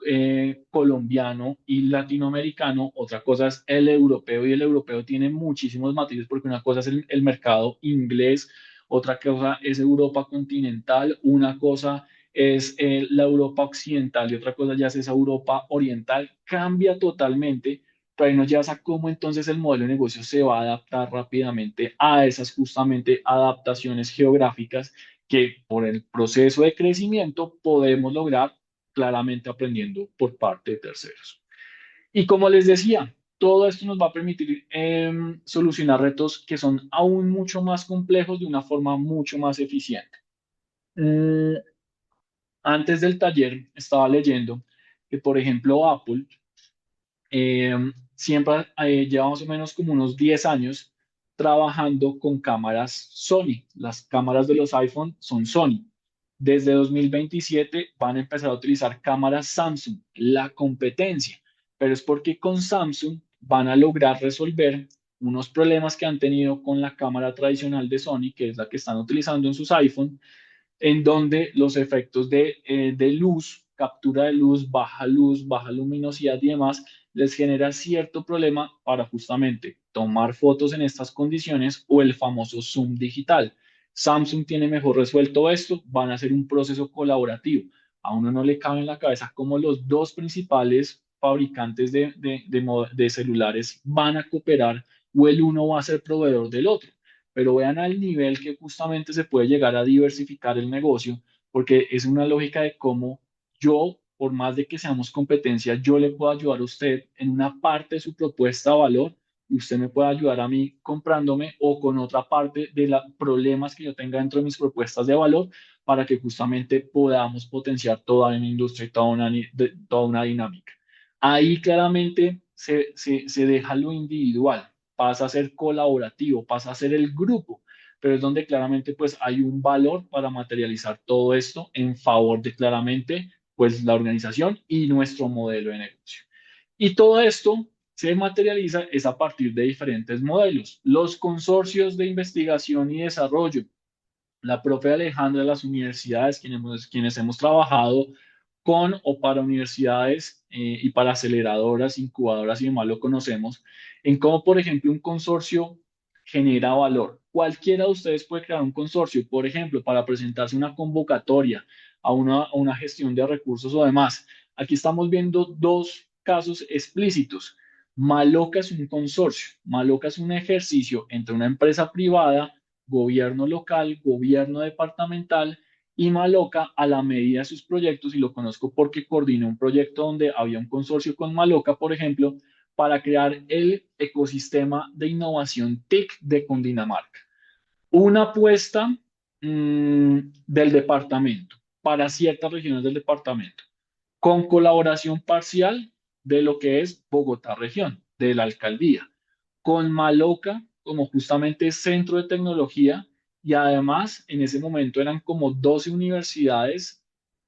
colombiano y latinoamericano, otra cosa es el europeo y el europeo tiene muchísimos matices porque una cosa es el mercado inglés, otra cosa es Europa continental, una cosa es la Europa occidental y otra cosa ya es esa Europa oriental, cambia totalmente, pero ahí nos llevas a cómo entonces el modelo de negocio se va a adaptar rápidamente a esas justamente adaptaciones geográficas que por el proceso de crecimiento podemos lograr claramente aprendiendo por parte de terceros. Y como les decía, todo esto nos va a permitir solucionar retos que son aún mucho más complejos de una forma mucho más eficiente. Mm, Antes del taller estaba leyendo que, por ejemplo, Apple eh, siempre lleva más o menos como unos 10 años trabajando con cámaras Sony. Las cámaras de los iPhone son Sony. Desde 2027 van a empezar a utilizar cámaras Samsung, la competencia, pero es porque con Samsung van a lograr resolver unos problemas que han tenido con la cámara tradicional de Sony, que es la que están utilizando en sus iPhone, en donde los efectos de luz, captura de luz, baja luminosidad y demás, les genera cierto problema para justamente tomar fotos en estas condiciones o el famoso zoom digital. Samsung tiene mejor resuelto esto, van a hacer un proceso colaborativo. A uno no le cabe en la cabeza cómo los dos principales fabricantes de celulares van a cooperar o el uno va a ser proveedor del otro, pero vean al nivel que justamente se puede llegar a diversificar el negocio, porque es una lógica de cómo yo, por más de que seamos competencia, yo le puedo ayudar a usted en una parte de su propuesta de valor, y usted me puede ayudar a mí comprándome o con otra parte de los problemas que yo tenga dentro de mis propuestas de valor para que justamente podamos potenciar toda una industria y toda una dinámica. Ahí claramente se deja lo individual, pasa a ser colaborativo, pasa a ser el grupo, pero es donde claramente pues hay un valor para materializar todo esto en favor de claramente pues la organización y nuestro modelo de negocio. Y todo esto se materializa es a partir de diferentes modelos. Los consorcios de investigación y desarrollo, la profe Alejandra de las universidades, quienes hemos trabajado con o para universidades y para aceleradoras, incubadoras y demás lo conocemos, en cómo, por ejemplo, un consorcio genera valor. Cualquiera de ustedes puede crear un consorcio, por ejemplo, para presentarse una convocatoria a una gestión de recursos o demás. Aquí estamos viendo dos casos explícitos. Maloca es un consorcio. Maloca es un ejercicio entre una empresa privada, gobierno local, gobierno departamental y Maloca a la medida de sus proyectos, y lo conozco porque coordiné un proyecto donde había un consorcio con Maloca, por ejemplo, para crear el ecosistema de innovación TIC de Cundinamarca. Una apuesta del departamento para ciertas regiones del departamento, con colaboración parcial de lo que es Bogotá región, de la alcaldía, con Maloca como justamente centro de tecnología y además en ese momento eran como 12 universidades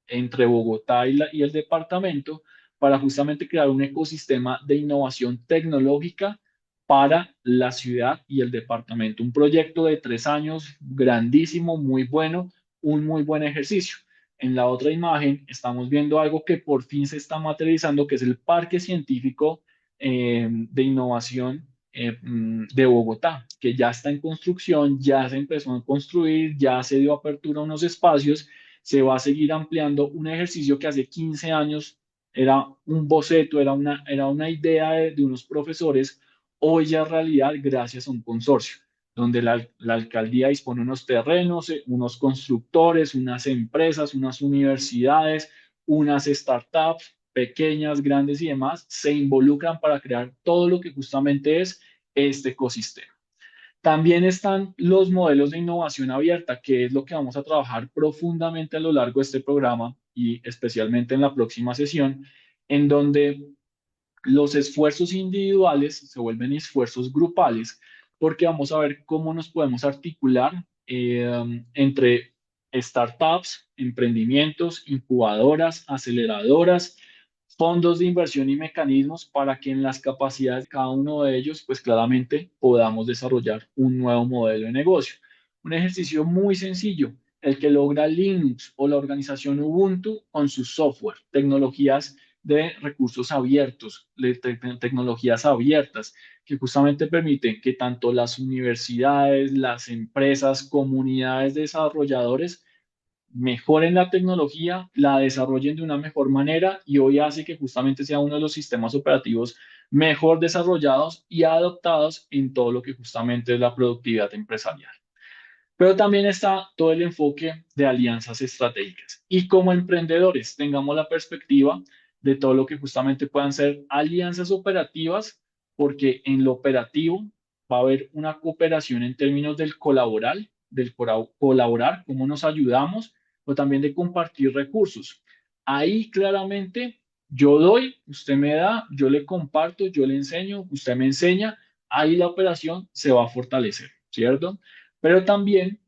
entre Bogotá y el departamento para justamente crear un ecosistema de innovación tecnológica para la ciudad y el departamento. Un proyecto de 3 años, grandísimo, muy bueno, un muy buen ejercicio. En la otra imagen estamos viendo algo que por fin se está materializando, que es el Parque Científico de Innovación de Bogotá, que ya está en construcción, ya se empezó a construir, ya se dio apertura a unos espacios, se va a seguir ampliando un ejercicio que hace 15 años era un boceto, era una idea de unos profesores, hoy ya es realidad gracias a un consorcio, donde la alcaldía dispone unos terrenos, unos constructores, unas empresas, unas universidades, unas startups, pequeñas, grandes y demás, se involucran para crear todo lo que justamente es este ecosistema. También están los modelos de innovación abierta, que es lo que vamos a trabajar profundamente a lo largo de este programa y especialmente en la próxima sesión, en donde los esfuerzos individuales se vuelven esfuerzos grupales, porque vamos a ver cómo nos podemos articular entre startups, emprendimientos, incubadoras, aceleradoras, fondos de inversión y mecanismos para que en las capacidades de cada uno de ellos, pues claramente podamos desarrollar un nuevo modelo de negocio. Un ejercicio muy sencillo, el que logra Linux o la organización Ubuntu con su software, tecnologías de recursos abiertos, de tecnologías abiertas, que justamente permiten que tanto las universidades, las empresas, comunidades de desarrolladores mejoren la tecnología, la desarrollen de una mejor manera y hoy hace que justamente sea uno de los sistemas operativos mejor desarrollados y adoptados en todo lo que justamente es la productividad empresarial. Pero también está todo el enfoque de alianzas estratégicas. Y como emprendedores, tengamos la perspectiva de todo lo que justamente puedan ser alianzas operativas, porque en lo operativo va a haber una cooperación en términos del colaborar, colaborar, cómo nos ayudamos, o también de compartir recursos. Ahí claramente yo doy, usted me da, yo le comparto, yo le enseño, usted me enseña, ahí la operación se va a fortalecer, ¿cierto? Pero también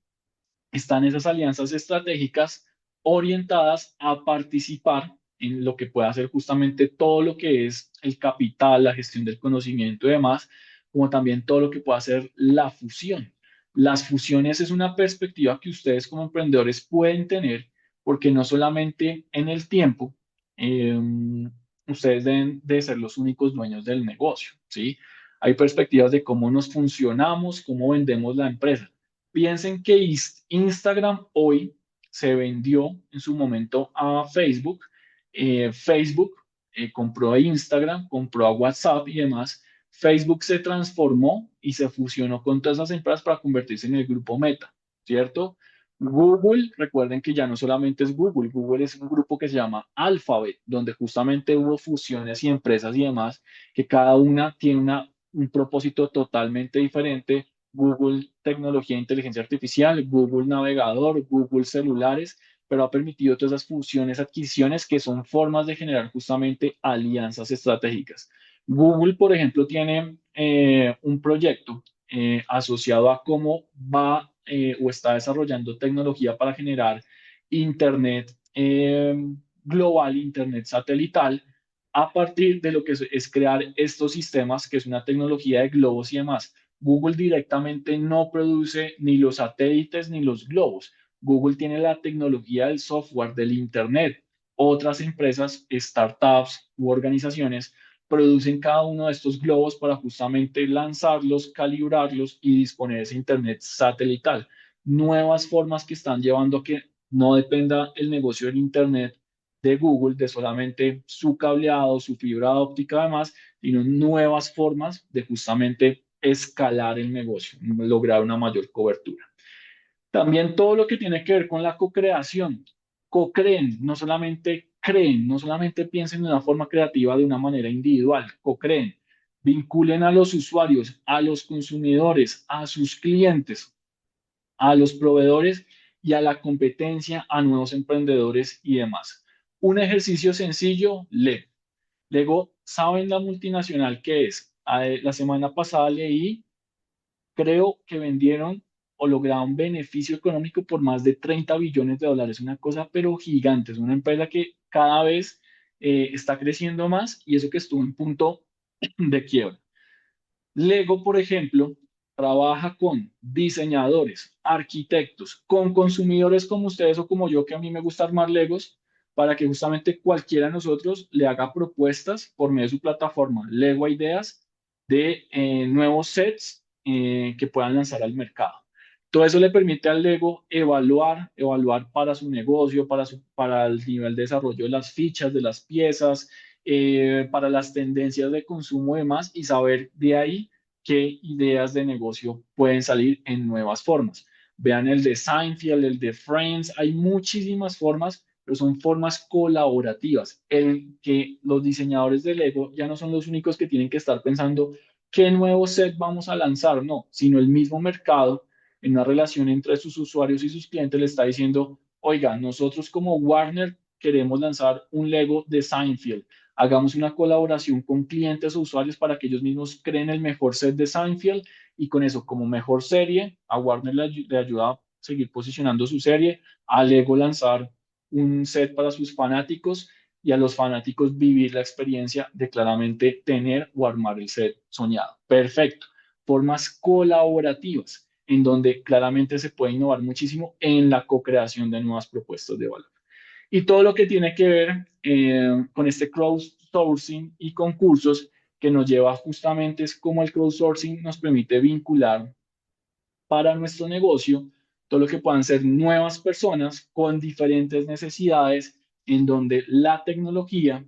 están esas alianzas estratégicas orientadas a participar en lo que pueda ser justamente todo lo que es el capital, la gestión del conocimiento y demás, como también todo lo que puede hacer la fusión. Las fusiones es una perspectiva que ustedes como emprendedores pueden tener porque no solamente en el tiempo, eh, ustedes deben de ser los únicos dueños del negocio, ¿sí? Hay perspectivas de cómo nos funcionamos, cómo vendemos la empresa. Piensen que Instagram hoy se vendió en su momento a Facebook. Facebook compró a Instagram, compró a WhatsApp y demás. Facebook se transformó y se fusionó con todas esas empresas para convertirse en el grupo Meta, ¿cierto? Google, recuerden que ya no solamente es Google, Google es un grupo que se llama Alphabet, donde justamente hubo fusiones y empresas y demás, que cada una tiene un propósito totalmente diferente. Google Tecnología e Inteligencia Artificial, Google Navegador, Google Celulares, pero ha permitido todas esas fusiones, adquisiciones que son formas de generar justamente alianzas estratégicas. Google, por ejemplo, tiene un proyecto asociado a cómo va o está desarrollando tecnología para generar Internet global, Internet satelital, a partir de lo que es crear estos sistemas, que es una tecnología de globos y demás. Google directamente no produce ni los satélites ni los globos. Google tiene la tecnología del software del Internet. Otras empresas, startups u organizaciones producen cada uno de estos globos para justamente lanzarlos, calibrarlos y disponer de ese Internet satelital. Nuevas formas que están llevando a que no dependa el negocio del Internet de Google, de solamente su cableado, su fibra óptica además, sino nuevas formas de justamente escalar el negocio, lograr una mayor cobertura. También todo lo que tiene que ver con la co-creación. Co-creen, no solamente creen, no solamente piensen de una forma creativa, de una manera individual, co-creen. Vinculen a los usuarios, a los consumidores, a sus clientes, a los proveedores y a la competencia, a nuevos emprendedores y demás. Un ejercicio sencillo, Lego. Lego, ¿saben la multinacional que es? La semana pasada leí, creo que vendieron o lograron beneficio económico por más de 30 billones de dólares, una cosa pero gigante, es una empresa que cada vez está creciendo más y eso que estuvo en punto de quiebra. Lego, por ejemplo, trabaja con diseñadores, arquitectos, con consumidores como ustedes o como yo, que a mí me gusta armar Legos, para que justamente cualquiera de nosotros le haga propuestas por medio de su plataforma Lego Ideas de nuevos sets que puedan lanzar al mercado. Todo eso le permite al Lego evaluar para su negocio, para el nivel de desarrollo de las fichas, de las piezas, para las tendencias de consumo y demás, y saber de ahí qué ideas de negocio pueden salir en nuevas formas. Vean el de Seinfeld, el de Friends, hay muchísimas formas, pero son formas colaborativas. El que los diseñadores de Lego ya no son los únicos que tienen que estar pensando qué nuevo set vamos a lanzar, no, sino el mismo mercado en una relación entre sus usuarios y sus clientes le está diciendo, oiga, nosotros como Warner queremos lanzar un Lego de Seinfeld. Hagamos una colaboración con clientes o usuarios para que ellos mismos creen el mejor set de Seinfeld y con eso como mejor serie, a Warner le ayuda a seguir posicionando su serie, a Lego lanzar un set para sus fanáticos y a los fanáticos vivir la experiencia de claramente tener o armar el set soñado. Perfecto. Formas colaborativas en donde claramente se puede innovar muchísimo en la co-creación de nuevas propuestas de valor. Y todo lo que tiene que ver con este crowdsourcing y concursos que nos lleva justamente es como el crowdsourcing nos permite vincular para nuestro negocio todo lo que puedan ser nuevas personas con diferentes necesidades en donde la tecnología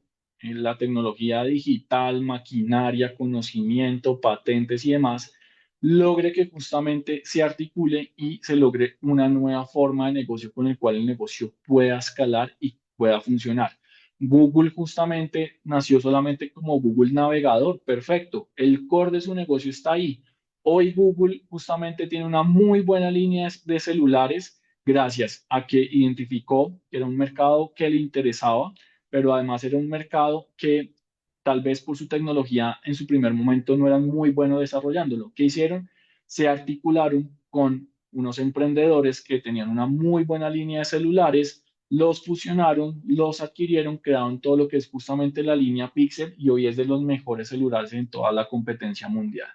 digital, maquinaria, conocimiento, patentes y demás, logre que justamente se articule y se logre una nueva forma de negocio con el cual el negocio pueda escalar y pueda funcionar. Google justamente nació solamente como Google Navegador, perfecto. El core de su negocio está ahí. Hoy Google justamente tiene una muy buena línea de celulares gracias a que identificó que era un mercado que le interesaba, pero además era un mercado que tal vez por su tecnología en su primer momento no eran muy buenos desarrollándolo. ¿Qué hicieron? Se articularon con unos emprendedores que tenían una muy buena línea de celulares, los fusionaron, los adquirieron, crearon todo lo que es justamente la línea Pixel y hoy es de los mejores celulares en toda la competencia mundial.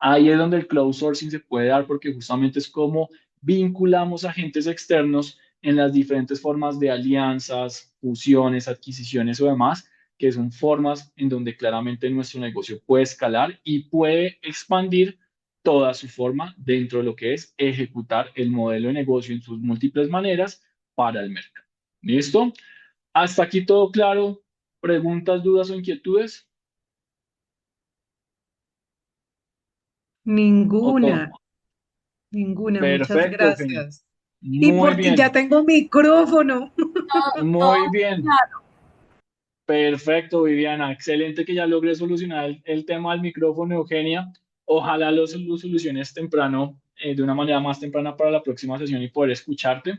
Ahí es donde el crowdsourcing se puede dar porque justamente es como vinculamos agentes externos en las diferentes formas de alianzas, fusiones, adquisiciones o demás, que son formas en donde claramente nuestro negocio puede escalar y puede expandir toda su forma dentro de lo que es ejecutar el modelo de negocio en sus múltiples maneras para el mercado. ¿Listo? Hasta aquí todo claro. ¿Preguntas, dudas o inquietudes? ¿O todo? Ninguna, ninguna, muchas Perfecto, Eugenia. gracias. Y Muy porque ya bien, tengo micrófono. muy Todo bien. claro. Perfecto, Viviana. Excelente que ya logré solucionar el tema del micrófono, Eugenia. Ojalá lo soluciones temprano, de una manera más temprana para la próxima sesión y poder escucharte.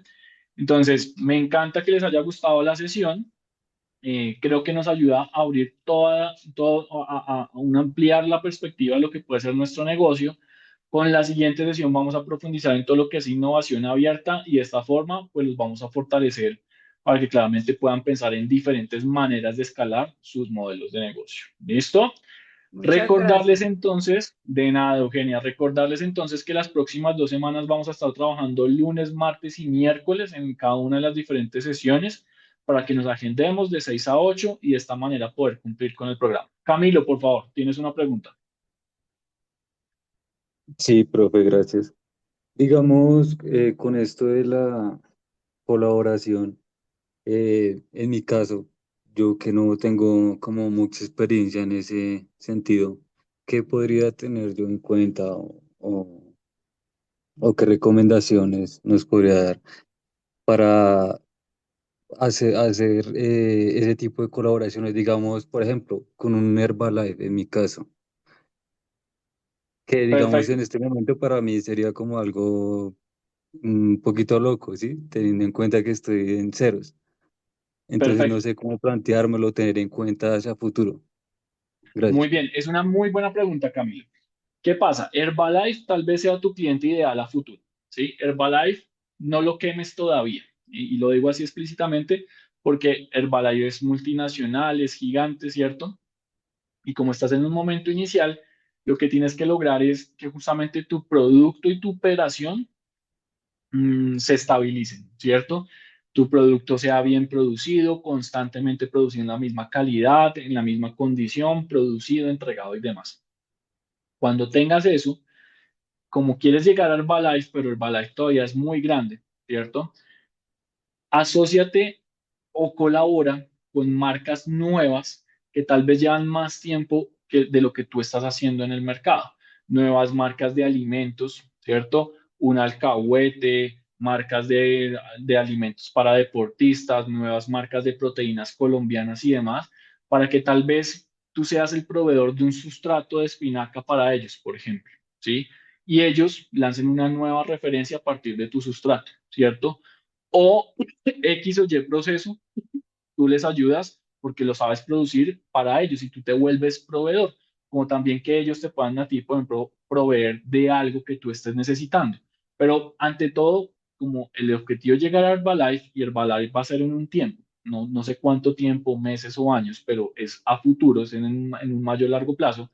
Entonces, me encanta que les haya gustado la sesión. Creo que nos ayuda a abrir ampliar la perspectiva de lo que puede ser nuestro negocio. Con la siguiente sesión vamos a profundizar en todo lo que es innovación abierta y de esta forma pues los vamos a fortalecer para que claramente puedan pensar en diferentes maneras de escalar sus modelos de negocio. ¿Listo? Muchas Recordarles gracias. entonces, de nada, Eugenia, recordarles entonces que las próximas 2 semanas vamos a estar trabajando lunes, martes y miércoles en cada una de las diferentes sesiones para que nos agendemos de 6 a 8 y de esta manera poder cumplir con el programa. Camilo, por favor, tienes una pregunta. Sí, profe, gracias. Digamos, con esto de la colaboración, en mi caso, yo que no tengo como mucha experiencia en ese sentido, ¿qué podría tener yo en cuenta o qué recomendaciones nos podría dar para hacer ese tipo de colaboraciones, digamos, por ejemplo, con un Herbalife, en mi caso, que digamos Perfecto, en este momento para mí sería como algo un poquito loco, ¿sí? Teniendo en cuenta que estoy en ceros. Entonces no perfecto. sé cómo planteármelo, tener en cuenta hacia futuro. Muy Gracias. bien, es una muy buena pregunta, Camilo. ¿Qué pasa? Herbalife tal vez sea tu cliente ideal a futuro, ¿sí? Herbalife no lo quemes todavía. Y lo digo así explícitamente porque Herbalife es multinacional, es gigante, ¿cierto? Y como estás en un momento inicial, lo que tienes que lograr es que justamente tu producto y tu operación se estabilicen, ¿cierto? Tu producto sea bien producido, constantemente producido en la misma calidad, en la misma condición, producido, entregado y demás. Cuando tengas eso, como quieres llegar a Herbalife, pero Herbalife todavía es muy grande, ¿cierto? Asóciate o colabora con marcas nuevas que tal vez llevan más tiempo de lo que tú estás haciendo en el mercado. Nuevas marcas de alimentos, ¿cierto? Un alcahuete, marcas de alimentos para deportistas, nuevas marcas de proteínas colombianas y demás, para que tal vez tú seas el proveedor de un sustrato de espinaca para ellos, por ejemplo, ¿sí? Y ellos lancen una nueva referencia a partir de tu sustrato, ¿cierto? O X o Y proceso, tú les ayudas porque lo sabes producir para ellos y tú te vuelves proveedor, como también que ellos te puedan a ti, por ejemplo, proveer de algo que tú estés necesitando. Pero ante todo, como el objetivo es llegar a Herbalife y Herbalife va a ser en un tiempo, no sé cuánto tiempo, meses o años, pero es a futuro, es en un mayor largo plazo.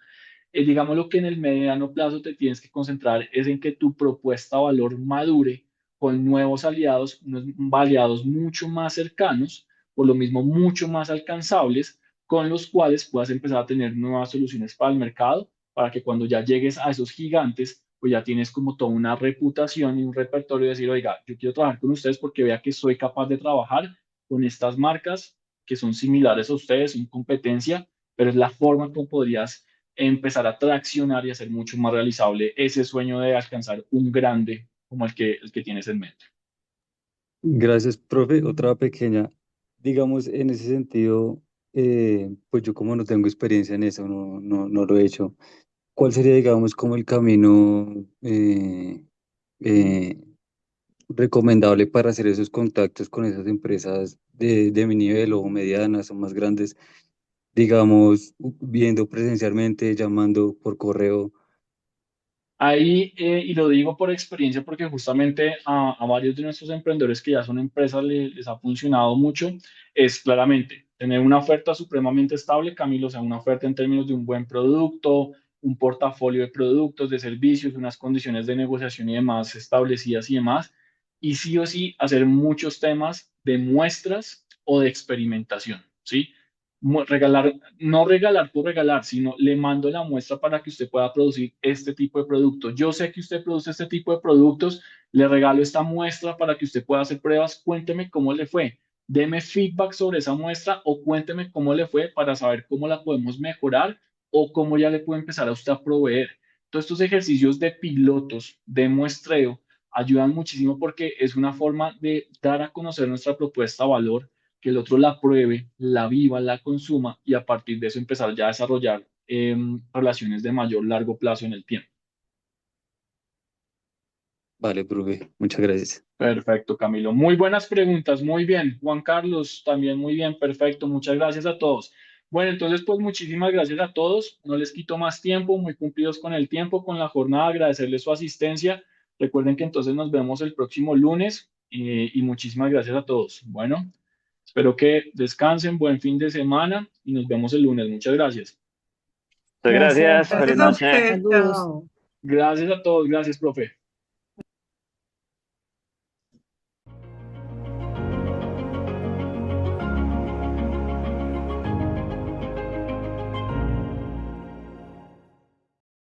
Digamos lo que en el mediano plazo te tienes que concentrar es en que tu propuesta de valor madure con nuevos aliados, unos aliados mucho más cercanos, por lo mismo mucho más alcanzables, con los cuales puedas empezar a tener nuevas soluciones para el mercado, para que cuando ya llegues a esos gigantes, pues ya tienes como toda una reputación y un repertorio de decir, oiga, yo quiero trabajar con ustedes porque vea que soy capaz de trabajar con estas marcas que son similares a ustedes, son competencia, pero es la forma como podrías empezar a traccionar y hacer mucho más realizable ese sueño de alcanzar un grande como el que tienes en mente. Gracias, profe. Otra pequeña, digamos, en ese sentido, pues yo como no tengo experiencia en eso, no lo he hecho. ¿Cuál sería, digamos, como el camino eh, recomendable para hacer esos contactos con esas empresas de mi nivel o medianas o más grandes, digamos, viendo presencialmente, llamando por correo? Ahí, y lo digo por experiencia porque justamente a varios de nuestros emprendedores que ya son empresas les ha funcionado mucho, es claramente tener una oferta supremamente estable, Camilo, o sea, una oferta en términos de un buen producto, un portafolio de productos, de servicios, unas condiciones de negociación y demás establecidas y demás, y sí o sí hacer muchos temas de muestras o de experimentación, ¿sí? Regalar, no regalar por regalar, sino le mando la muestra para que usted pueda producir este tipo de productos. Yo sé que usted produce este tipo de productos, le regalo esta muestra para que usted pueda hacer pruebas, cuénteme cómo le fue, deme feedback sobre esa muestra o cuénteme cómo le fue para saber cómo la podemos mejorar o cómo ya le puede empezar a usted a proveer. Todos estos ejercicios de pilotos, de muestreo, ayudan muchísimo porque es una forma de dar a conocer nuestra propuesta de valor, que el otro la pruebe, la viva, la consuma y a partir de eso empezar ya a desarrollar relaciones de mayor largo plazo en el tiempo. Vale, profe, muchas gracias. Perfecto, Camilo. Muy buenas preguntas, muy bien. Juan Carlos, también muy bien, perfecto. Muchas gracias a todos. Bueno, entonces, pues muchísimas gracias a todos. No les quito más tiempo, muy cumplidos con el tiempo, con la jornada, agradecerles su asistencia. Recuerden que entonces nos vemos el próximo lunes y muchísimas gracias a todos. Bueno, espero que descansen, buen fin de semana y nos vemos el lunes. Muchas gracias. Muchas gracias, feliz Gracias a noche. usted. Saludos. Chao. Gracias a todos, gracias, profe.